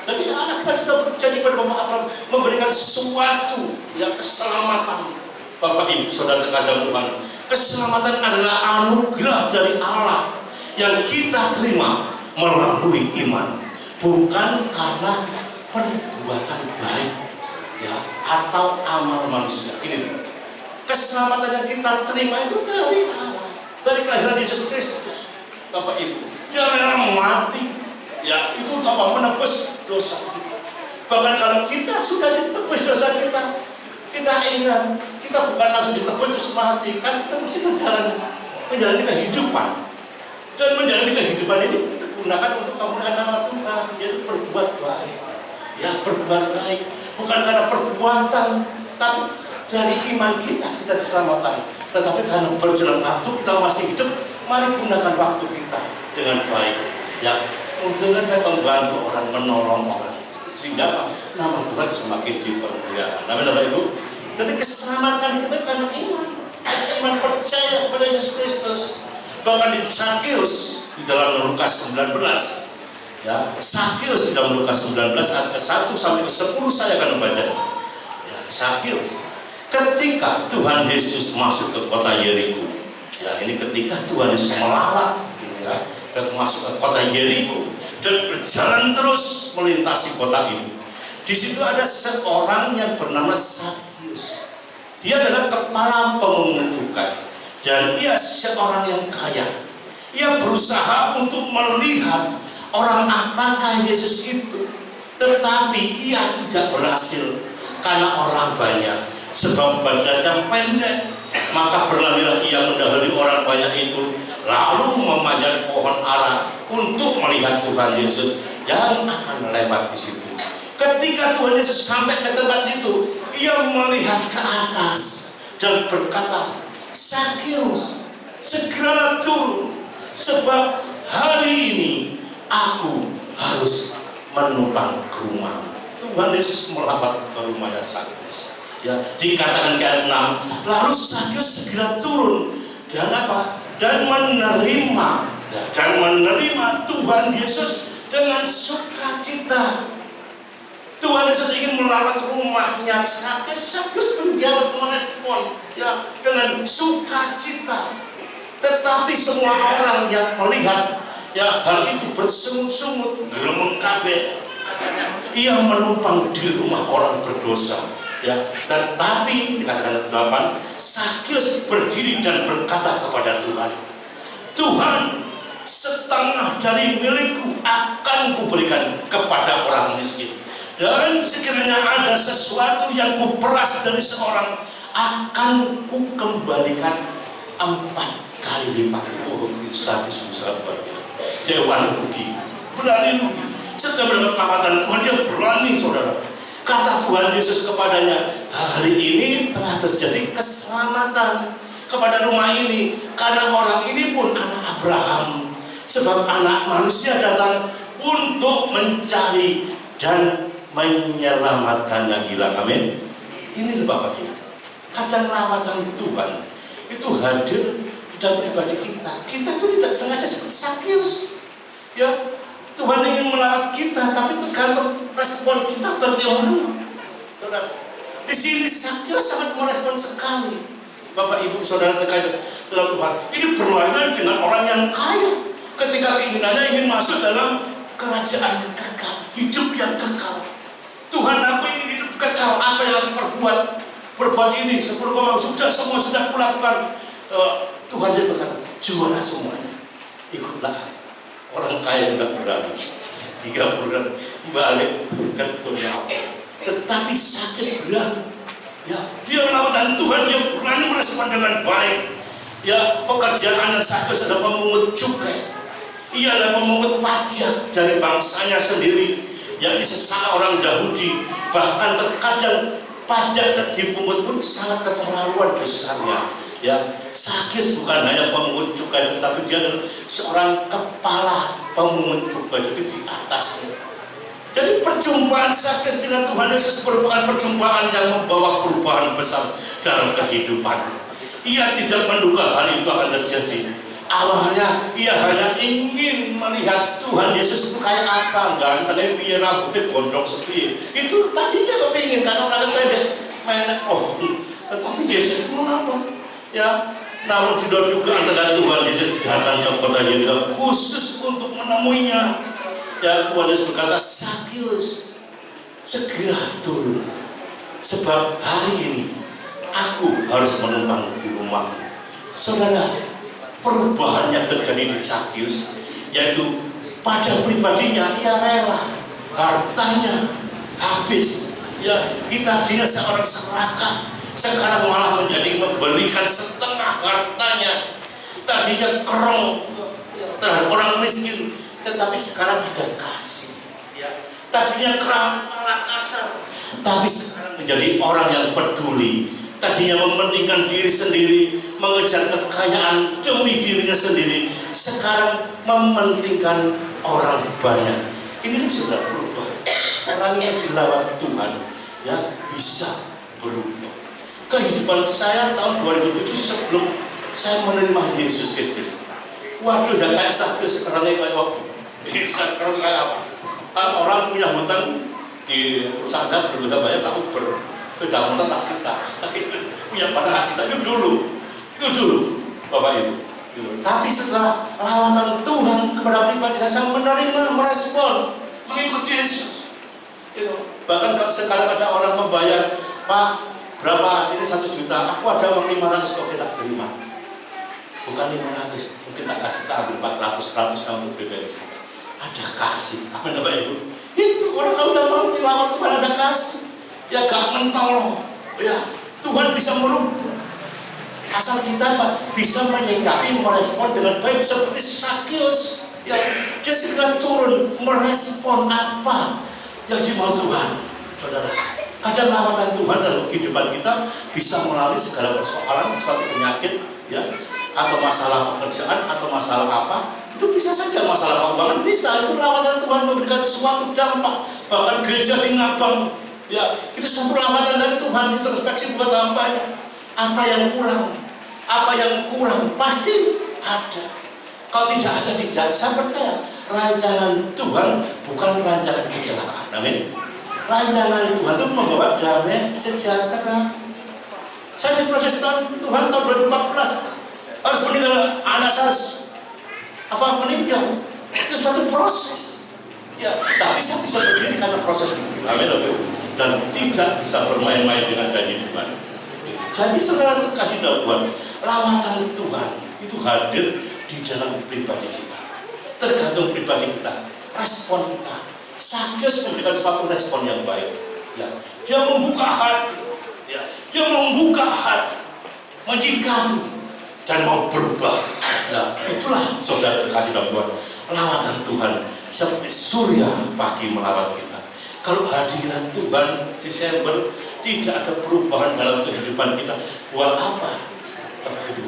Jadi anak kita sudah berjanji pada Bapak Abraham memberikan sesuatu yang keselamatan. Bapak Ibu, Saudara terkasih Tuhan, keselamatan adalah anugerah dari Allah yang kita terima melalui iman, bukan karena perbuatan baik, ya, atau amal manusia. Ini keselamatan yang kita terima itu dari Allah, dari kelahiran Yesus Kristus. Bapak Ibu, Dia rela mati, ya, itu menebus dosa kita. Bahkan kalau kita sudah ditebus dosa kita, kita ingat kita bukan langsung ditebus terus mati, kan kita mesti menjalani kehidupan. Dan menjalani kehidupan ini kita gunakan untuk kemuliaan nama Tuhan, yaitu berbuat baik. Ya, berbuat baik bukan karena perbuatan, tapi dari iman kita diselamatkan. Tetapi karena berjalan waktu kita masih hidup, mari gunakan waktu kita dengan baik, ya, untuk membantu orang, menolong orang, sehingga nama Tuhan semakin dipermuliakan. Amin, Bapak Ibu. Jadi keselamatan kita karena iman percaya kepada Yesus Kristus. Bahkan di Sakeus di dalam Lukas 19, ya, Sakeus di dalam Lukas 19 ayat ke-1 sampai ke-10 saya akan membaca. Ya, Sakeus ketika Tuhan Yesus masuk ke kota Yeriko. Ya, ini ketika Tuhan Yesus melawat, ya, dan masuk ke kota Yeriko dan berjalan terus melintasi kota itu. Di situ ada seorang yang bernama Sakeus. Dia adalah kepala pemungut cukai dan ia seorang yang kaya. Ia berusaha untuk melihat orang apakah Yesus itu, tetapi ia tidak berhasil karena orang banyak, sebab badannya pendek. Maka berlarilah ia mendahului orang banyak itu, lalu memanjat pohon ara untuk melihat Tuhan Yesus yang akan lewat di situ. Ketika Tuhan Yesus sampai ke tempat itu, ia melihat ke atas dan berkata, Sakeus, segeralah turun, sebab hari ini aku harus menumpang ke rumah. Tuhan Yesus melawat ke rumahnya Sakeus. Ya, dikatakan ke ayat 6, lalu Sakeus segera turun dan apa? Dan menerima Tuhan Yesus dengan sukacita. Tuhan Yesus ingin melawat rumahnya Sakyus menjawab merespon ya dengan sukacita. Tetapi semua orang yang melihat ya hal itu bersungut-sungut, gremeng kabeh. Ia menumpang di rumah orang berdosa. Ya, tetapi dikatakan 8, Sakyus berdiri dan berkata kepada Tuhan, Tuhan, setengah dari milikku akan kuberikan kepada orang miskin. Dan sekiranya ada sesuatu yang kuperas dari seorang, akan kukembalikan 4 kali lipat. Oh, Sakyus sangat luar biasa. Dia berani rugi. Setelah mendapat lawatan Tuhan, dia berani, saudara. Kata Tuhan Yesus kepadanya, hari ini telah terjadi keselamatan kepada rumah ini, karena orang ini pun anak Abraham. Sebab anak manusia datang untuk mencari dan menyelamatkan yang hilang. Amin. Ini Bapak Ibu, kadang lawatan Tuhan itu hadir di dalam pribadi kita. Kita itu tidak sengaja seperti Sakyus. Ya, Tuhan ingin melawat kita, tapi tergantung respon kita bagaimana. Saudara, di sini Sakyus sangat merespon sekali. Bapak Ibu Saudara terkait dalam Tuhan, ini berlainan dengan orang yang kaya. Ketika keinginannya ingin masuk dalam kerajaan yang kekal, hidup yang kekal. Tuhan, aku ingin hidup kekal. Apa yang aku berbuat ini 10 semua sudah kulakukan. Tuhan dia berkata, jualah semuanya, ikutlah. Orang kaya tidak berani, 30 bulan balik ke dunia. Tetapi Sakyus berani. Ya, dia melawatan Tuhan, dia berani merespon dengan baik. Ya, pekerjaan Sakyus adalah pemungut cukai. Ia adalah pemungut pajak dari bangsanya sendiri, yakni sesama orang Yahudi. Bahkan terkadang pajak yang dipungut pun sangat keterlaluan besarnya. Ya, Sakyus bukan hanya pemungut cukai, tetapi dia adalah seorang kepala pemungut cukai, jadi di atasnya. Jadi perjumpaan Sakyus dengan Tuhan Yesus merupakan perjumpaan yang membawa perubahan besar dalam kehidupan. Ia tidak menduga hal itu akan terjadi. Awalnya ia hanya ingin melihat Tuhan Yesus itu kayak apa, gantengnya piye, rambutnya gondrong sepi. Itu tadinya kepingin karena orang pendek main tetapi Yesus itu melawan. Ya, namun tidak juga antara Tuhan Yesus datang ke kota Yeriko khusus untuk menemuinya. Ya, Tuhan Yesus berkata, Sakyus, segera turun, sebab hari ini aku harus menumpang di rumah. Saudara, perubahan yang terjadi di Sakyus, yaitu pada pribadinya ia rela hartanya habis. Ya, kita dia seorang serakah, sekarang malah menjadi memberikan setengah hartanya. Tadinya kerong terhadap orang miskin, tetapi sekarang ada kasih. Ya, tadinya keras, malah kasar, tapi sekarang menjadi orang yang peduli. Tadinya mementingkan diri sendiri, mengejar kekayaan demi dirinya sendiri, sekarang mementingkan orang banyak. Ini sudah berubah. Orang yang dilawat Tuhan, ya, bisa berubah. Kehidupan saya tahun 2007 sebelum saya menerima Yesus Kristus, waduh, ya kayak Sakyus, sekarangnya kayak apa? Sekarang kayak apa? Orang punya hutang di perusahaan saya belum bisa bayar, tapi sepeda motor tak sita. Itu punya pada hak sita itu dulu Bapak Ibu. Tapi setelah lawatan Tuhan kepada pribadi saya menerima, merespon, mengikuti Yesus. Bahkan sekarang ada orang membayar, Pak, berapa ini 1 juta, aku ada uang 500 kok kita terima. Bukan 500, mungkin tak kasih, tak ambil 400 untuk BBM. Ada kasih, apa Bapak Ibu? Itu orang kalau udah mau tilawat Tuhan ada kasih. Ya gak mentol. Ya, Tuhan bisa merubah. Asal kita bisa menyikapi, merespon dengan baik seperti Sakyus. Ya, dia segera turun merespon apa yang dimau Tuhan. Saudara, kadang lawatan Tuhan dalam kehidupan kita bisa melalui segala persoalan, suatu penyakit, ya, atau masalah pekerjaan, atau masalah apa. Itu bisa saja masalah keuangan, bisa. Itu lawatan Tuhan memberikan suatu dampak. Bahkan gereja di Ngabang, ya, itu suatu lawatan dari Tuhan. Introspeksi buat hambanya. Apa yang kurang pasti ada. Kalau tidak ada, tidak. Saya percaya rancangan Tuhan bukan rancangan kecelakaan. Amin. rancangan Tuhan itu membawa damai sejahtera. Saya di Protestan Tuhan tahun 2014 harus meninggal anak saya meninggal. Itu suatu proses. Ya, tapi saya bisa berdiri karena proses itu. Amin. Dan tidak bisa bermain-main dengan janji Tuhan. Jadi saudara terkasih dalam Tuhan, lawatan Tuhan itu hadir di dalam pribadi kita. Tergantung pribadi kita, respon kita. Sakyus memberikan suatu respon yang baik. Ya, dia membuka hati. Ya, dia membuka hati, menyikapi dan mau berubah. Nah, itulah saudara terkasih dalam Tuhan, lawatan Tuhan seperti surya pagi melawat kita. Kalau hadiran Tuhan Desember tidak ada perubahan dalam kehidupan kita, buat apa? Bapak Ibu,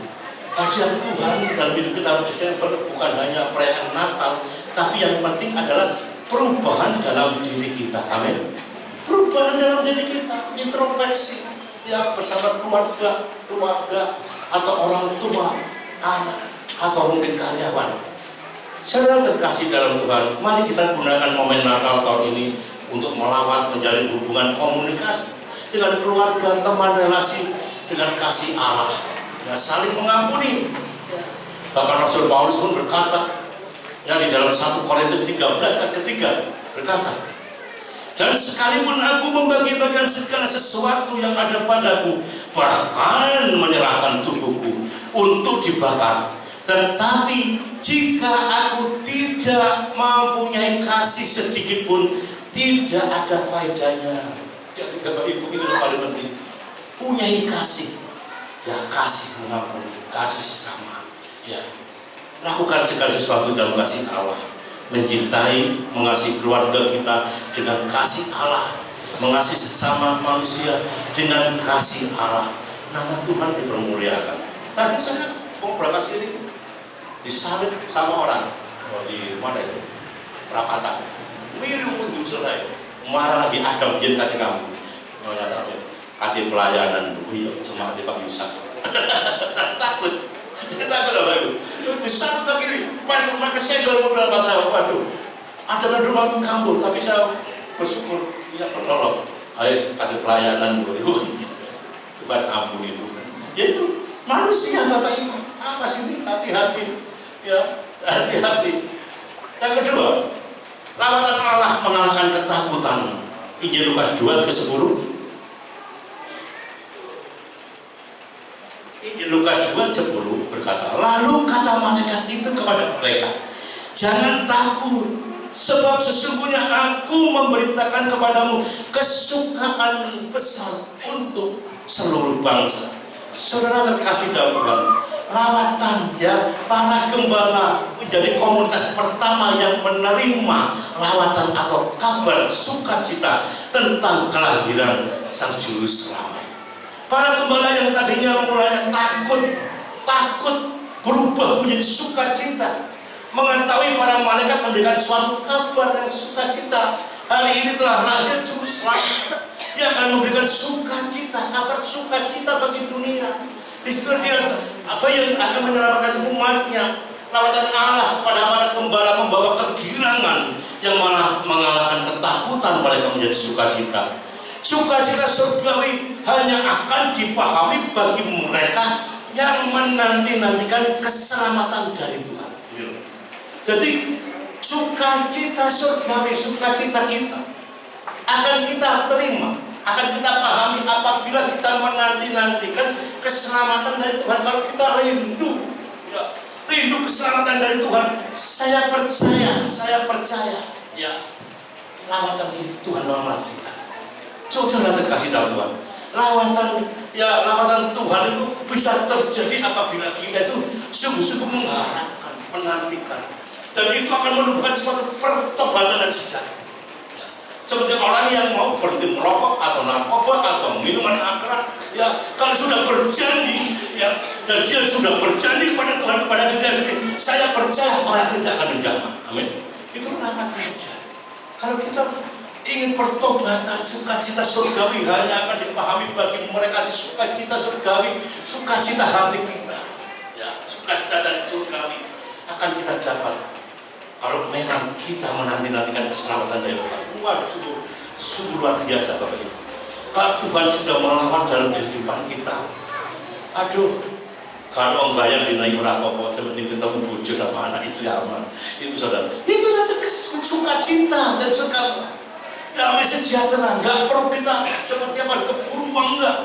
hadiran Tuhan dalam hidup kita Desember bukan hanya perayaan Natal, tapi yang penting adalah perubahan dalam diri kita. Amin. Perubahan dalam diri kita, introspeksi, ya, bersama keluarga atau orang tua, anak, atau mungkin karyawan. Saudara terkasih dalam Tuhan, mari kita gunakan momen Natal tahun ini untuk melawat, menjalin hubungan komunikasi dengan keluarga, teman, relasi dengan kasih Allah, ya, saling mengampuni. Ya. Bahkan Rasul Paulus pun berkata, yang di dalam 1 Korintus 13 ayat ketiga berkata, dan sekalipun aku membagi-bagikan segala sesuatu yang ada padaku, bahkan menyerahkan tubuhku untuk dibakar, tetapi jika aku tidak mempunyai kasih sedikit pun, tidak ada faedahnya. Jadi Bapak Ibu, itu yang paling penting, punyai kasih, ya, kasih mengampuni, kasih sesama, ya, lakukan segala sesuatu dalam kasih Allah, mencintai, mengasihi keluarga kita dengan kasih Allah, mengasihi sesama manusia dengan kasih Allah. Nama Tuhan dipermuliakan. Tadi saya mau berangkat sini, disalib sama orang, di mana itu? Perapatan. Mirip pun saya marah lagi Adam biar kata kamu. Nyonya David, kata pelayanan, iya cuma di Pak Yusak. Takut. Dia takut apa itu? Di saat lagi, maka saya dalam beberapa saya, waduh, ada rumah itu kamu, tapi saya bersyukur, ya penolong. Ayo kata pelayanan, Tuhan ampun itu. Ya itu manusia Bapak Ibu, apa sih ini? Hati-hati, ya, hati-hati. Yang kedua, lawatan Allah mengalahkan ketakutan. Injil Lukas 2 ke 10. Injil Lukas 2:10 berkata, lalu kata malaikat itu kepada mereka, jangan takut, sebab sesungguhnya aku memberitakan kepadamu kesukaan besar untuk seluruh bangsa. Saudara terkasih dalam Tuhan, lawatan, ya, para gembala menjadi komunitas pertama yang menerima lawatan atau kabar sukacita tentang kelahiran Sang Juru Selamat. Para gembala yang tadinya mulai takut berubah menjadi sukacita, mengetahui para malaikat memberikan suatu kabar yang sukacita. Hari ini telah lahir Juru Selamat. Dia akan memberikan sukacita, kabar sukacita bagi dunia. Di situ dia apa yang akan menyelamatkan umatnya. Lawatan Allah kepada para gembala membawa kegirangan yang malah mengalahkan ketakutan mereka menjadi sukacita. Sukacita surgawi hanya akan dipahami bagi mereka yang menanti-nantikan keselamatan dari Tuhan. Jadi sukacita surgawi, sukacita kita akan kita terima, akan kita pahami apabila kita menanti-nantikan keselamatan dari Tuhan. Kalau kita rindu, ya, rindu keselamatan dari Tuhan, saya percaya, ya, lawatan Tuhan memeluk kita. Saudara terkasih dalam Tuhan, lawatan Tuhan itu bisa terjadi apabila kita itu sungguh-sungguh mengharapkan, menantikan, dan itu akan menumbuhkan suatu pertobatan dan sejahtera. Ya, seperti orang yang mau berhenti merokok atau narkoba atau minuman keras, ya, kalau sudah berjanji, ya, dan dia sudah berjanji kepada Tuhan, kepada dirinya sendiri, saya percaya orang tidak akan menjamah. Amin. Itu lawatan terjadi. Kalau kita ingin pertobatan, sukacita surgawi hanya akan dipahami bagi mereka di sukacita surgawi, sukacita hati kita, ya, sukacita dari surgawi akan kita dapat kalau memang kita menanti-nantikan keselamatan dari Tuhan. Waduh, Sungguh luar biasa Bapak Ibu. Kalau Tuhan sudah melawan dalam kehidupan kita, aduh, kalau bayar dinaik orang apa, seperti kita membujuk sama anak istri aman, itu saudara, itu saja sukacita dan suka damai sejahtera. Nggak perlu kita seperti apa keburu uang, enggak.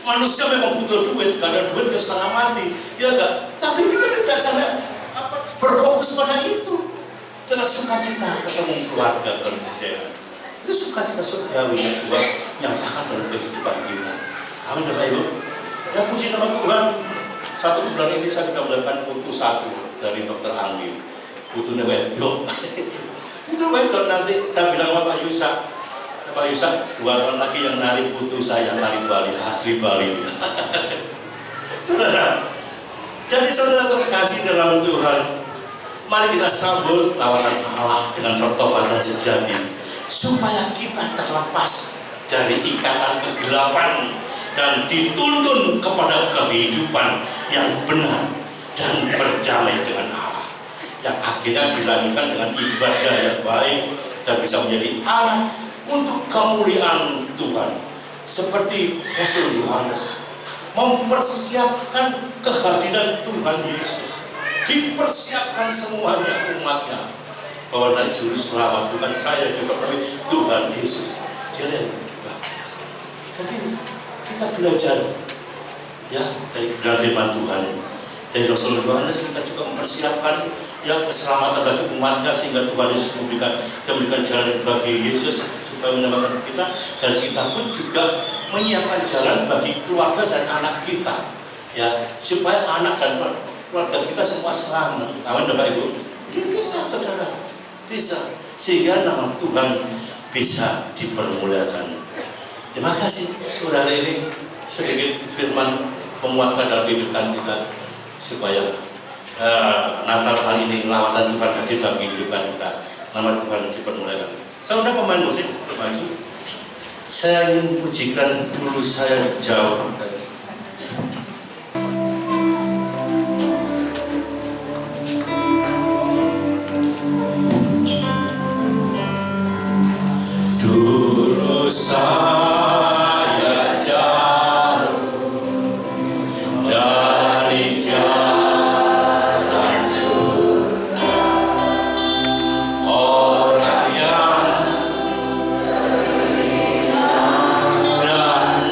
Manusia memang butuh duit, karena duit ke setengah mati, ya enggak. Tapi kita tidak sampai berfokus pada itu. Dengan sukacita ketemu keluarga kondisi sehat. Itu sukacita surgawi yang Tuhan nyatakan dalam kehidupan kita. Amin Bapak Ibu. Dan puji nama Tuhan, 1 bulan ini saya sudah mendapatkan putu 1 dari Dokter Anggi. Putunya wedok. Itu wedok, nanti saya bilang sama Pak Yusak, Pak Yusak, 2 tahun lagi yang nari putu saya, nari Bali, asli Bali. Saudara, jadi saudara terkasih dalam Tuhan, mari kita sambut tawaran Allah dengan pertobatan sejati, supaya kita terlepas dari ikatan kegelapan dan dituntun kepada kehidupan yang benar dan berdamai dengan Allah, yang akhirnya dilanjutkan dengan ibadah yang baik dan bisa menjadi alat untuk kemuliaan Tuhan. Seperti Rasul Yohanes mempersiapkan kehadiran Tuhan Yesus, dipersiapkan semuanya umatnya, bahwa nanti juru selamat bukan saya juga, tapi Tuhan Yesus. Dia yang dibaptis. Jadi kita belajar ya dari firman Tuhan, dari Rasul Yohanes. Kita juga mempersiapkan ya keselamatan bagi umatnya, sehingga Tuhan Yesus memberikan jalan bagi Yesus supaya menyelamatkan kita, dan kita pun juga menyiapkan jalan bagi keluarga dan anak kita, ya supaya anak dan keluarga kita semua selamat. Amin Bapak Ibu. Ini bisa saudara, bisa, sehingga nama Tuhan bisa dipermuliakan. Terima kasih saudara, ini sedikit firman penguatkan dalam kehidupan kita, supaya Natal kali ini lawatan Tuhan hadir dalam kehidupan kita, nama Tuhan dipermuliakan. Saudara pemain musik maju, saya ingin pujikan dulu saya jauh dari dulu saya jauh dari jalan surga, orang yang dan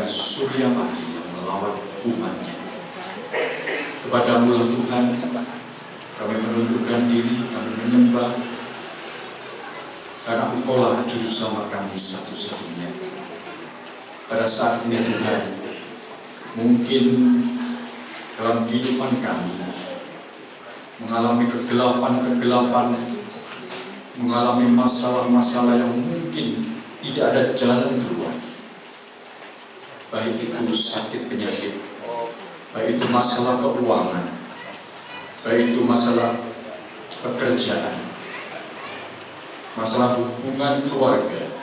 surya pagi yang melawat umatnya. Kepadamu lah Tuhan, kami menundukkan diri, kami menyembah, karena Engkaulah juru selamat kami satu-satunya. Pada saat ini Tuhan, mungkin dalam kehidupan kami mengalami kegelapan-kegelapan, mengalami masalah-masalah yang mungkin tidak ada jalan keluar. Baik itu sakit penyakit, baik itu masalah keuangan, baik itu masalah pekerjaan, masalah hubungan keluarga,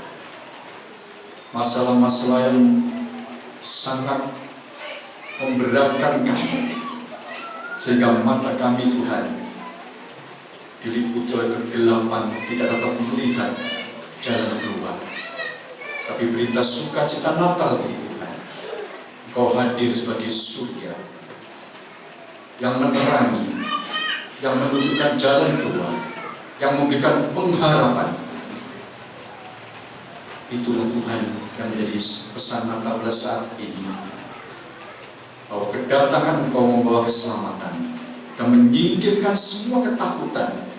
masalah-masalah yang sangat memberatkan kami, sehingga mata kami Tuhan diliputi oleh kegelapan, tidak dapat melihat jalan keluar. Tapi berita sukacita Natal ini Tuhan, Engkau hadir sebagai surya yang menerangi, yang menunjukkan jalan keluar, yang memberikan pengharapan. Itulah Tuhan yang menjadi pesan Natal pada saat ini, bahwa kedatangan Engkau membawa keselamatan dan menyingkirkan semua ketakutan,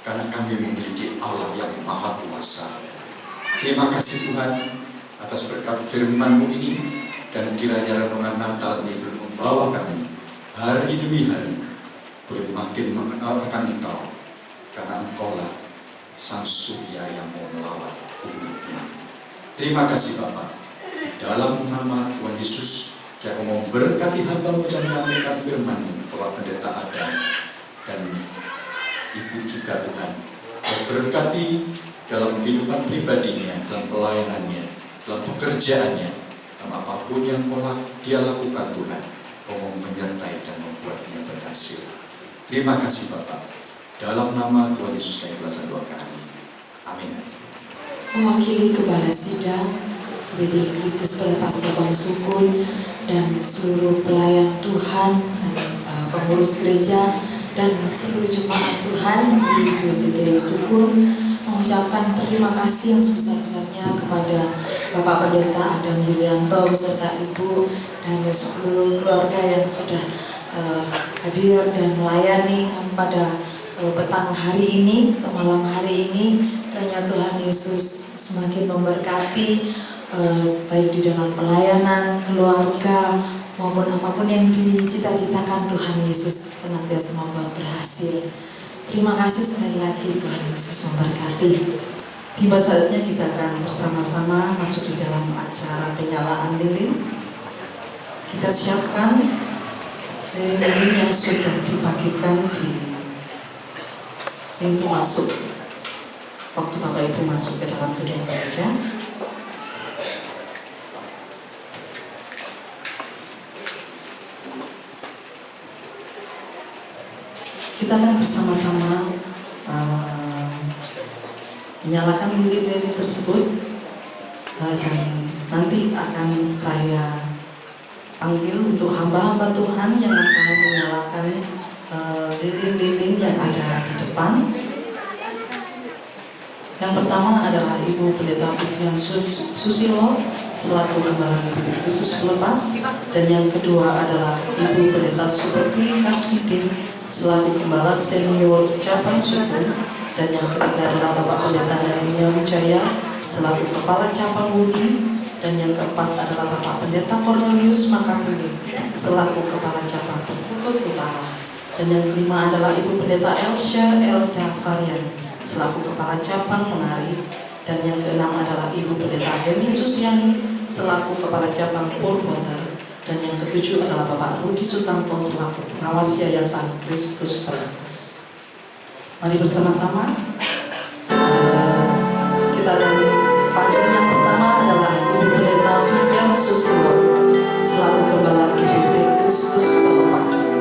karena kami memiliki Allah yang Maha Kuasa. Terima kasih Tuhan atas berkat firman-Mu ini, dan kiranya renungan Natal ini boleh membawa kami hari demi hari boleh makin mengenal akan Engkau, karena Engkaulah Sang Surya yang mau melawat umatnya. Terima kasih Bapa, dalam nama Tuhan Yesus yang mau memberkati hamba-Mu dan menyampaikan firman-Mu, Bapak Pendeta Adam dan Ibu juga Tuhan, berkati dalam kehidupan pribadinya, dalam pelayanannya, dalam pekerjaannya, dalam apapun yang dia lakukan Tuhan, Kau mau menyertai dan membuatnya berhasil. Terima kasih Bapak, dalam nama Tuhan Yesus kami belasan doa kami. Amin. Mewakili Kepala Sidang, GBT Kristus Pelepas Cabang Sukun, dan seluruh pelayan Tuhan, dan pengurus gereja, dan seluruh jemaat Tuhan di GBT Sukun, mengucapkan terima kasih yang sebesar-besarnya kepada Bapak Pendeta Adam Yulianto beserta Ibu dan seluruh keluarga yang sudah hadir dan melayani kami pada petang hari ini, atau malam hari ini. Kiranya Tuhan Yesus semakin memberkati baik di dalam pelayanan, keluarga, maupun apapun yang dicita-citakan Tuhan Yesus senantiasa membuat berhasil. Terima kasih sekali lagi, Tuhan Yesus memberkati. Tiba saatnya kita akan bersama-sama masuk di dalam acara penyalaan lilin. Kita siapkan lilin-lilin yang sudah dibagikan di pintu masuk waktu Bapak Ibu masuk ke dalam gedung gereja. Kita akan bersama-sama menyalakan lilin-lilin tersebut, dan nanti akan saya panggil untuk hamba-hamba Tuhan yang akan menyalakan lilin-lilin yang ada di depan. Yang pertama adalah Ibu Pendeta Vivian Susilo selaku Gembala GBT Kristus Pelepas, dan yang kedua adalah Ibu Pendeta Suberti Kasmidin selaku Gembala Senior Cabang Sukun, dan yang ketiga adalah Bapak Pendeta Nehemia Wijaya selaku Kepala Cabang Budi, dan yang keempat adalah Bapak Pendeta Cornelius Makapili selaku Kepala Cabang Perkutut Utara, dan yang kelima adalah Ibu Pendeta Elsha Elda Variani selaku Kepala Cabang Menari, dan yang keenam adalah Ibu Pendeta Deni Susiani selaku Kepala Cabang Purworejo, dan yang ketujuh adalah Bapak Rudi Sutanto selaku Pengawas Yayasan Kristus Pelepas. Mari bersama-sama kita akan panggil. Yang pertama adalah Ibu Pendeta Vivian Susilo selaku Gembala GBT Kristus Pelepas.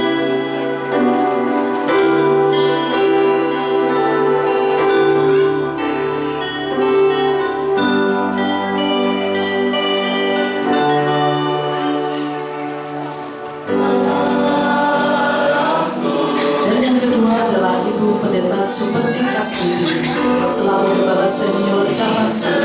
Superti Kasmidin selaku Gembala Senior Cabang Sukun,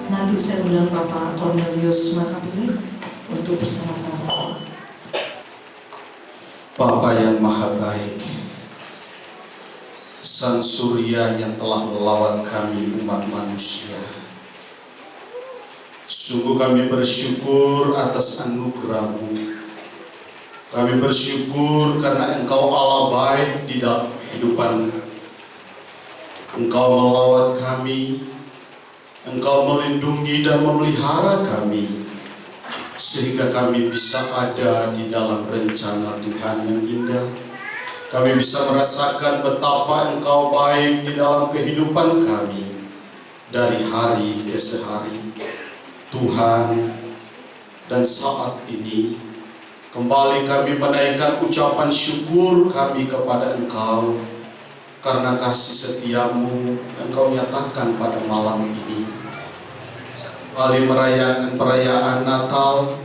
Nanti saya undang Bapak Cornelius Makapili untuk bersama-sama Bapak. Bapa yang maha baik, Sang Surya yang telah melawat kami umat manusia, sungguh kami bersyukur atas anugerah-Mu. Kami bersyukur karena Engkau Allah baik di dalam kehidupan. Engkau melawat kami, Engkau melindungi dan memelihara kami, sehingga kami bisa ada di dalam rencana Tuhan yang indah. Kami bisa merasakan betapa Engkau baik di dalam kehidupan kami dari hari ke hari. Tuhan, dan saat ini kembali kami menaikkan ucapan syukur kami kepada Engkau karena kasih setia-Mu yang Engkau nyatakan pada malam ini. Kembali merayakan perayaan Natal,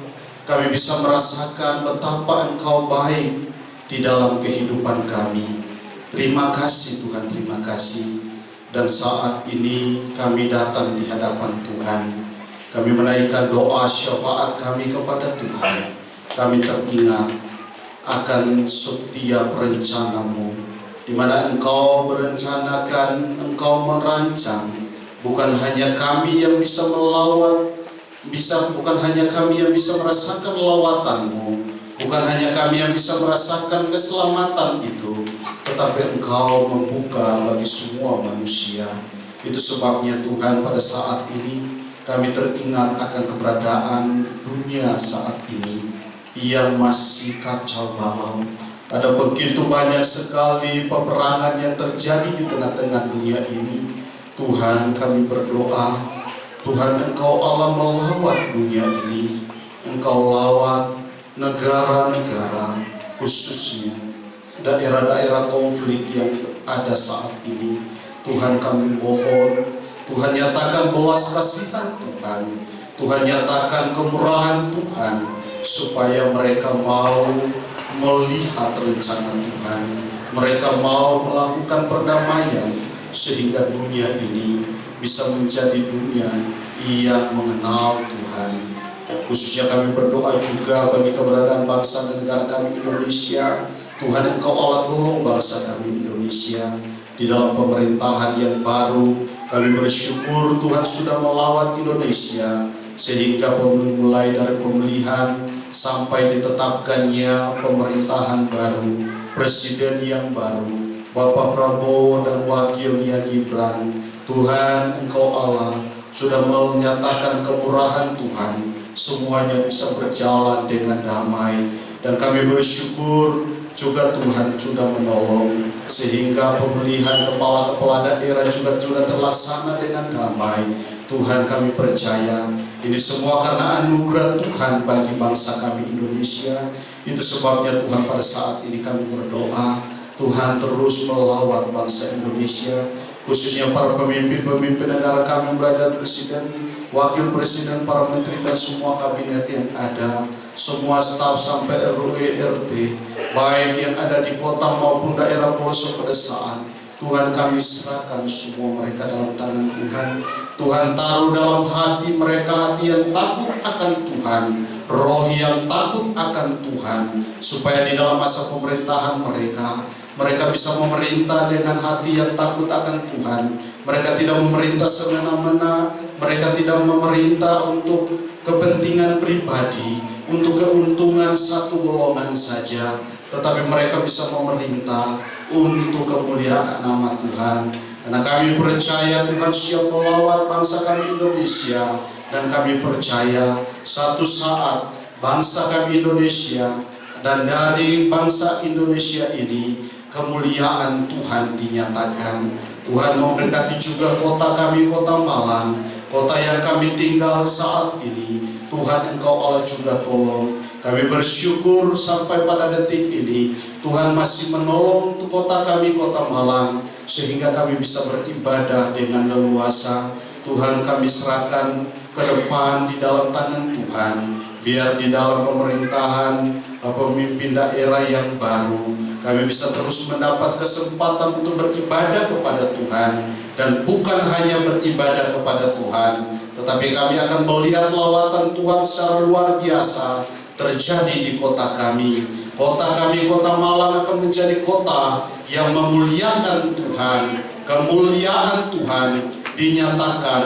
kami bisa merasakan betapa Engkau baik di dalam kehidupan kami. Terima kasih Tuhan, terima kasih. Dan saat ini kami datang di hadapan Tuhan. Kami menaikkan doa syafaat kami kepada Tuhan. Kami teringat akan setiap rencana-Mu, di mana Engkau berencanakan, Engkau merancang. Bukan hanya kami yang bisa melawat, bukan hanya kami yang bisa merasakan lawatan-Mu, bukan hanya kami yang bisa merasakan keselamatan itu, tetapi Engkau membuka bagi semua manusia. Itu sebabnya Tuhan, pada saat ini kami teringat akan keberadaan dunia saat ini yang masih kacau balau. Ada begitu banyak sekali peperangan yang terjadi di tengah-tengah dunia ini. Tuhan, kami berdoa, Tuhan, Engkau Allah melawat dunia ini. Engkau lawat negara-negara, khususnya daerah-daerah konflik yang ada saat ini. Tuhan, kami mohon, Tuhan nyatakan belas kasihan Tuhan, Tuhan nyatakan kemurahan Tuhan, supaya mereka mau melihat rencana Tuhan, mereka mau melakukan perdamaian, sehingga dunia ini bisa menjadi dunia yang mengenal Tuhan. Khususnya kami berdoa juga bagi keberadaan bangsa dan negara kami Indonesia. Tuhan, Engkau Allah tolong bangsa kami Indonesia di dalam pemerintahan yang baru. Kami bersyukur Tuhan sudah melawat Indonesia, sehingga mulai dari pemilihan sampai ditetapkannya pemerintahan baru, presiden yang baru, Bapak Prabowo dan wakilnya Gibran. Tuhan, Engkau Allah sudah menyatakan kemurahan Tuhan, semuanya bisa berjalan dengan damai. Dan kami bersyukur juga Tuhan sudah menolong, sehingga pemilihan kepala-kepala daerah juga sudah terlaksana dengan damai. Tuhan, kami percaya ini semua karena anugerah Tuhan bagi bangsa kami Indonesia. Itu sebabnya Tuhan, pada saat ini kami berdoa, Tuhan terus melawat bangsa Indonesia, khususnya para pemimpin-pemimpin negara kami, mulai dari presiden, wakil presiden, para menteri dan semua kabinet yang ada, semua staf sampai RW RT, baik yang ada di kota maupun daerah pelosok pedesaan. Tuhan, kami serahkan semua mereka dalam tangan Tuhan. Tuhan, taruh dalam hati mereka hati yang takut akan Tuhan, roh yang takut akan Tuhan, supaya di dalam masa pemerintahan mereka bisa memerintah dengan hati yang takut akan Tuhan. Mereka tidak memerintah semena-mena, mereka tidak memerintah untuk kepentingan pribadi, untuk keuntungan satu golongan saja, tetapi mereka bisa memerintah untuk kemuliaan nama Tuhan. Karena kami percaya Tuhan siap melawat bangsa kami Indonesia, dan kami percaya satu saat bangsa kami Indonesia dan dari bangsa Indonesia ini kemuliaan Tuhan dinyatakan. Tuhan memberkati juga kota kami, kota Malang, kota yang kami tinggal saat ini. Tuhan, Engkau Allah juga tolong. Kami bersyukur sampai pada detik ini Tuhan masih menolong untuk kota kami, kota Malang, sehingga kami bisa beribadah dengan leluasa. Tuhan, kami serahkan ke depan di dalam tangan Tuhan. Biar di dalam pemerintahan pemimpin daerah yang baru, kami bisa terus mendapat kesempatan untuk beribadah kepada Tuhan dan bukan hanya beribadah kepada Tuhan, tetapi kami akan melihat lawatan Tuhan secara luar biasa terjadi di kota kami. Kota kami, kota Malang, akan menjadi kota yang memuliakan Tuhan. Kemuliaan Tuhan dinyatakan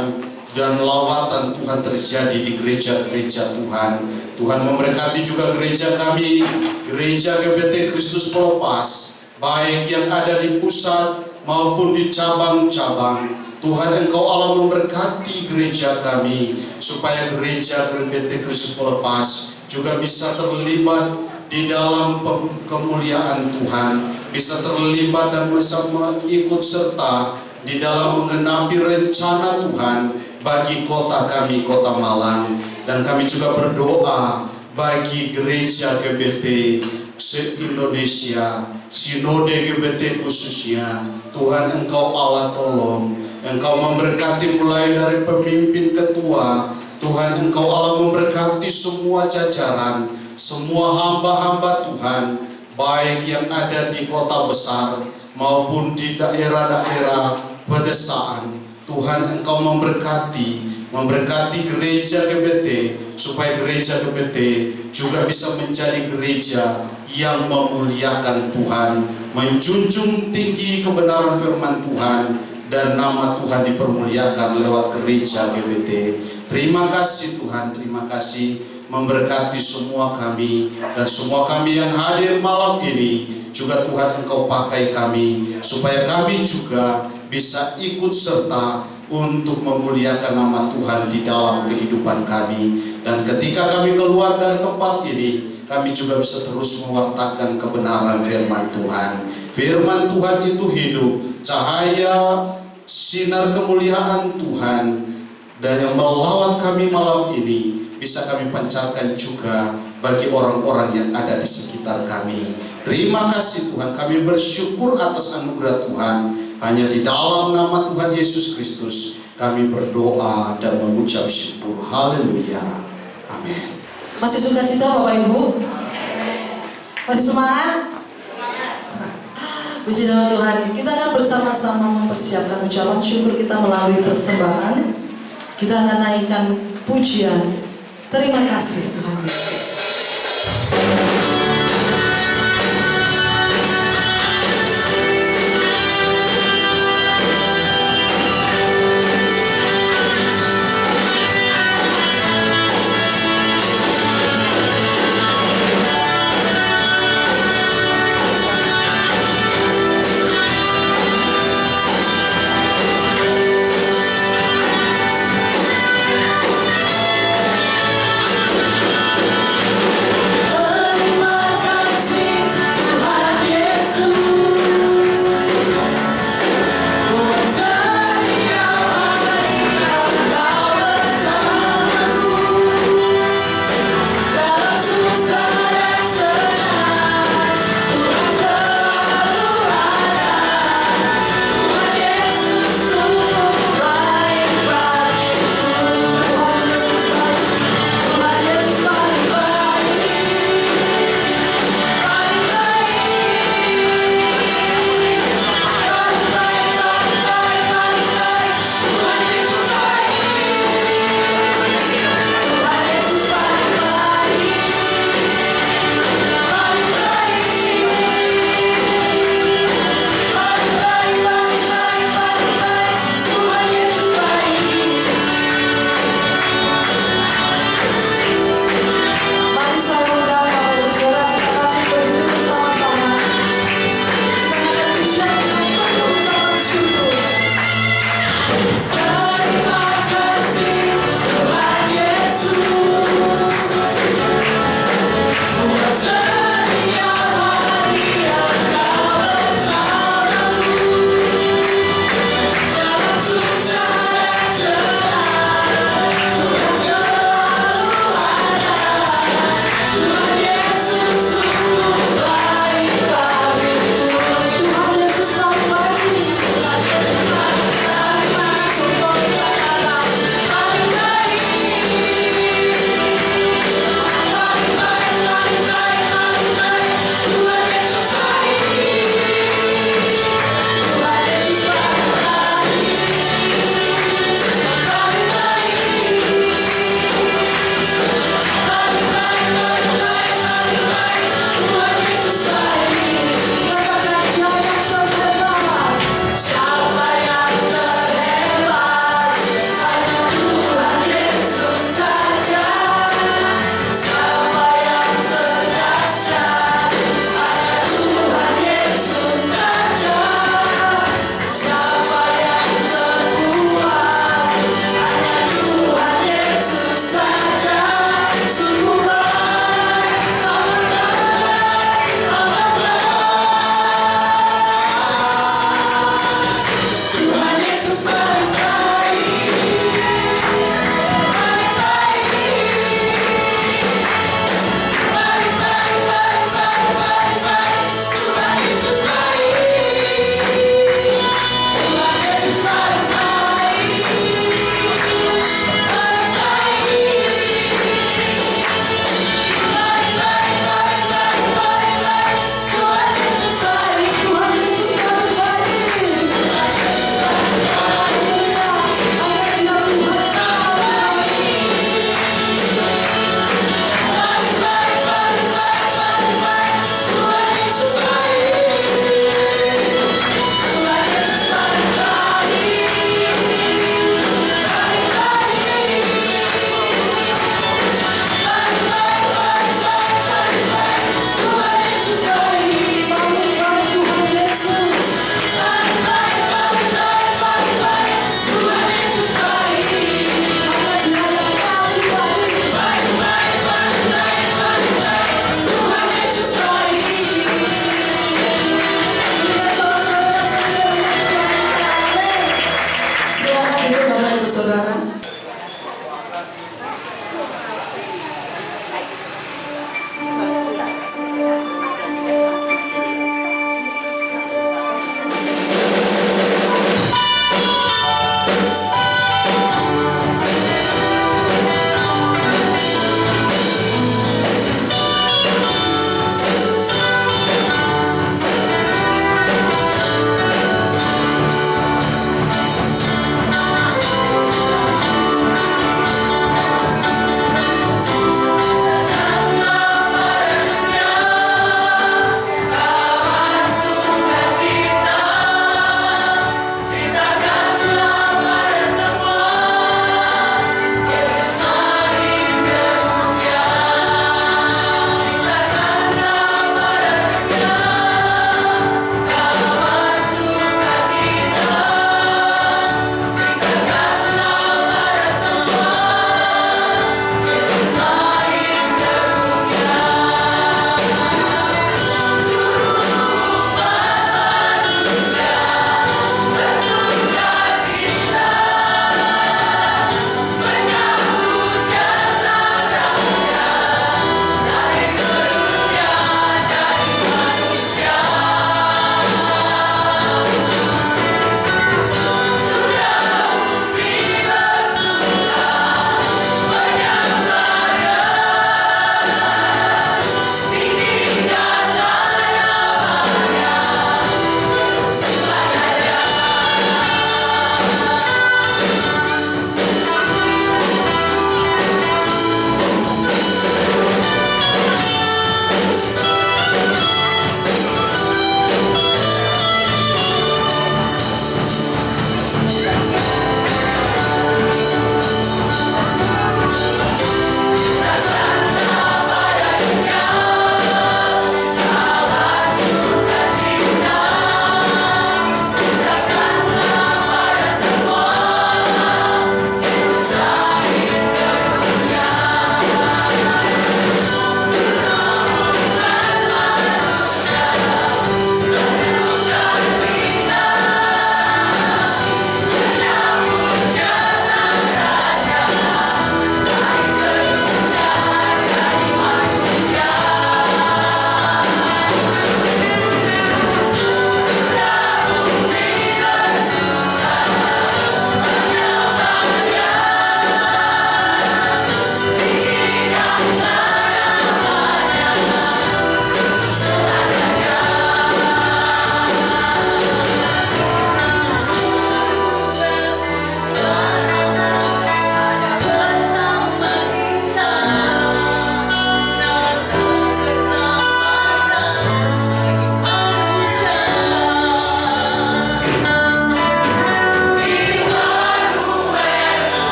dan lawatan Tuhan terjadi di gereja-gereja Tuhan. Tuhan memberkati juga gereja kami, gereja GBT Kristus Pelepas, baik yang ada di pusat maupun di cabang-cabang. Tuhan, Engkau Allah memberkati gereja kami, supaya gereja GBT Kristus Pelepas juga bisa terlibat di dalam kemuliaan Tuhan, bisa terlibat dan bisa mengikut serta di dalam menggenapi rencana Tuhan bagi kota kami, kota Malang. Dan kami juga berdoa bagi gereja GBT se-Indonesia, sinode GBT khususnya. Tuhan, Engkau Allah tolong, Engkau memberkati mulai dari pemimpin ketua. Tuhan, Engkau Allah memberkati semua jajaran, semua hamba-hamba Tuhan, baik yang ada di kota besar maupun di daerah-daerah pedesaan. Tuhan, Engkau memberkati gereja GBT, supaya gereja GBT juga bisa menjadi gereja yang memuliakan Tuhan, menjunjung tinggi kebenaran firman Tuhan, dan nama Tuhan dipermuliakan lewat gereja GBT. Terima kasih Tuhan, terima kasih, memberkati semua kami, dan semua kami yang hadir malam ini juga Tuhan, Engkau pakai kami supaya kami juga bisa ikut serta untuk memuliakan nama Tuhan di dalam kehidupan kami. Dan ketika kami keluar dari tempat ini, kami juga bisa terus mewartakan kebenaran firman Tuhan. Firman Tuhan itu hidup, cahaya sinar kemuliaan Tuhan, dan yang melawat kami malam ini bisa kami pancarkan juga bagi orang-orang yang ada di sekitar kami. Terima kasih Tuhan, kami bersyukur atas anugerah Tuhan. Hanya di dalam nama Tuhan Yesus Kristus kami berdoa dan mengucap syukur. Haleluya. Amin. Masih sukacita Bapak Ibu? Masih semangat? Puji nama Tuhan. Kita akan bersama-sama mempersiapkan ucapan syukur kita melalui persembahan. Kita akan naikkan pujian. Terima kasih Tuhan Yesus.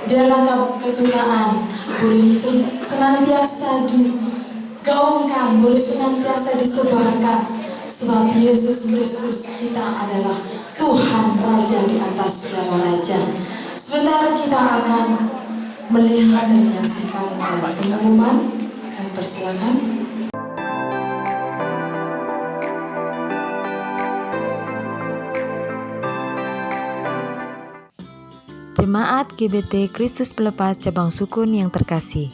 Biarlah kesukaan boleh senantiasa digaungkan, boleh senantiasa disebarkan. Sebab Yesus Kristus kita adalah Tuhan Raja di atas segala raja. Sebentar kita akan melihat dan menyaksikan pengumuman. Kami persilakan. Jemaat GBT Kristus Pelepas Cabang Sukun yang terkasih.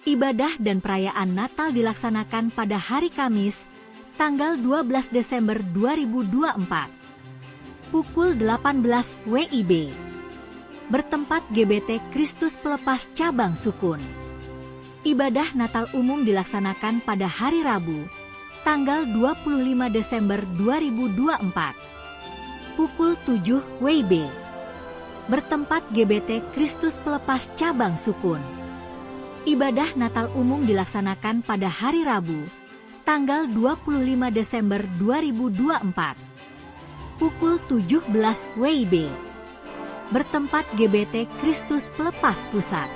Ibadah dan perayaan Natal dilaksanakan pada hari Kamis, tanggal 12 Desember 2024, pukul 18 WIB. Bertempat GBT Kristus Pelepas Cabang Sukun. Ibadah Natal umum dilaksanakan pada hari Rabu, tanggal 25 Desember 2024, pukul 7 WIB. Bertempat GBT Kristus Pelepas Cabang Sukun. Ibadah Natal umum dilaksanakan pada hari Rabu, tanggal 25 Desember 2024, pukul 17 WIB. Bertempat GBT Kristus Pelepas Pusat.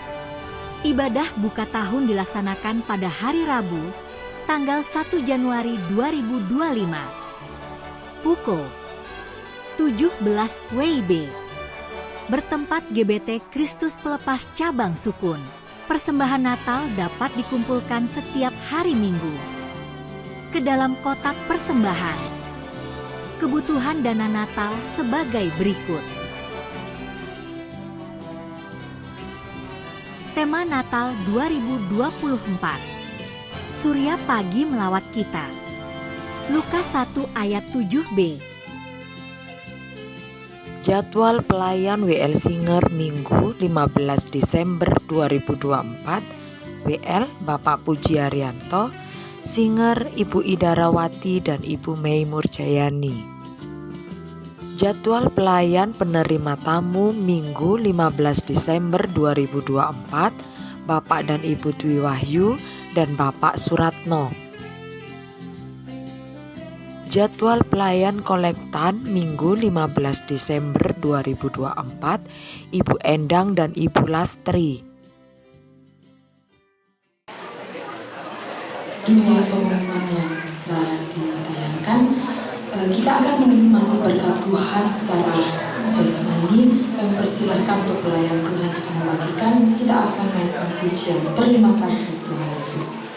Ibadah buka tahun dilaksanakan pada hari Rabu, tanggal 1 Januari 2025, pukul 17 WIB. Bertempat GBT Kristus Pelepas Cabang Sukun. Persembahan Natal dapat dikumpulkan setiap hari Minggu ke dalam kotak persembahan. Kebutuhan dana Natal sebagai berikut. Tema Natal 2024. Surya pagi melawat kita. Lukas 1 ayat 7b. Jadwal pelayan WL Singer Minggu 15 Desember 2024. WL Bapak Puji Arianto, Singer Ibu Ida Rawati dan Ibu Mei Murjayani. Jadwal pelayan penerima tamu Minggu 15 Desember 2024. Bapak dan Ibu Dwi Wahyu dan Bapak Suratno. Jadwal pelayan kolektan Minggu 15 Desember 2024, Ibu Endang dan Ibu Lastri. Demikian pengumuman yang telah ditayangkan. Kita akan menikmati berkat Tuhan secara jasmani. Kami persilahkan untuk pelayan Tuhan bisa membagikan. Kita akan naikkan pujian. Terima kasih Tuhan Yesus.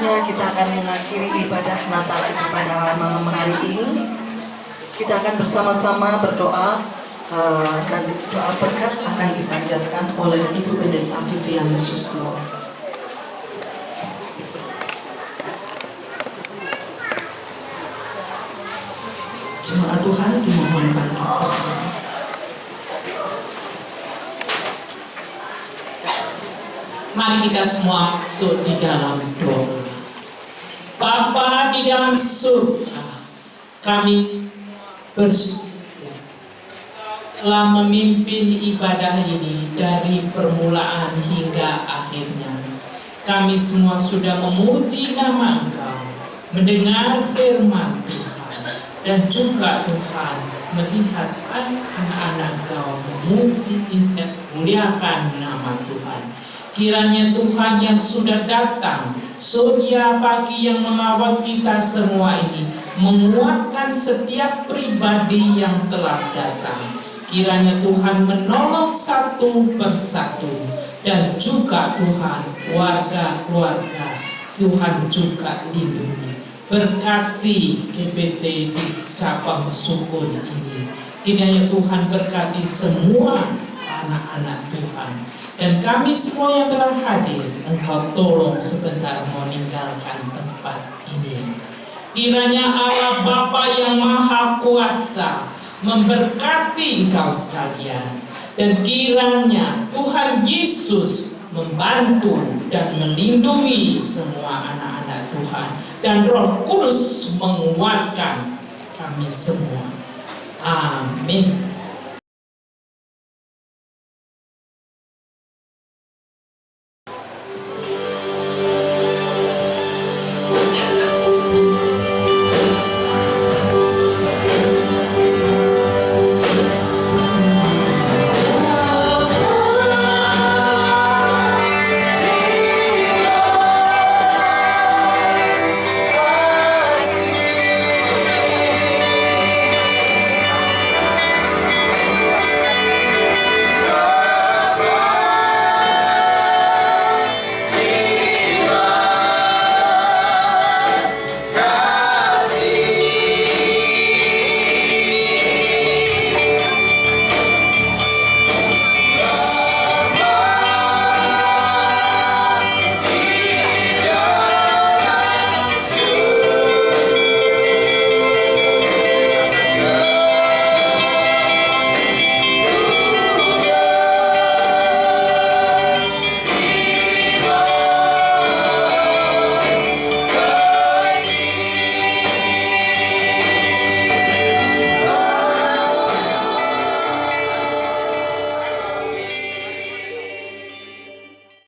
selanjutnya kita akan mengakhiri ibadah Natal kita pada malam hari ini. Kita akan bersama-sama berdoa. Nanti doa berkat akan dipanjatkan oleh Ibu Pendeta Vivian Susilo. Jemaat Tuhan dimohon bangkit berdiri. Mari kita semua masuk di dalam doa. Bapa di dalam surga, kami bersyukur telah memimpin ibadah ini dari permulaan hingga akhirnya. Kami semua sudah memuji nama Engkau, mendengar firman Tuhan, dan juga Tuhan melihat anak-anak Engkau memuji dan muliakan nama Tuhan. Kiranya Tuhan yang sudah datang, surya pagi yang mengawal kita semua ini, menguatkan setiap pribadi yang telah datang. Kiranya Tuhan menolong satu persatu, dan juga Tuhan warga-keluarga Tuhan juga lindungi. Berkati GBT di cabang Sukun ini. Kiranya Tuhan berkati semua anak-anak Tuhan. Dan kami semua yang telah hadir, Engkau tolong sebentar meninggalkan tempat ini. Kiranya Allah Bapa yang Maha Kuasa memberkati engkau sekalian, dan kiranya Tuhan Yesus membantu dan melindungi semua anak-anak Tuhan, dan Roh Kudus menguatkan kami semua. Amin.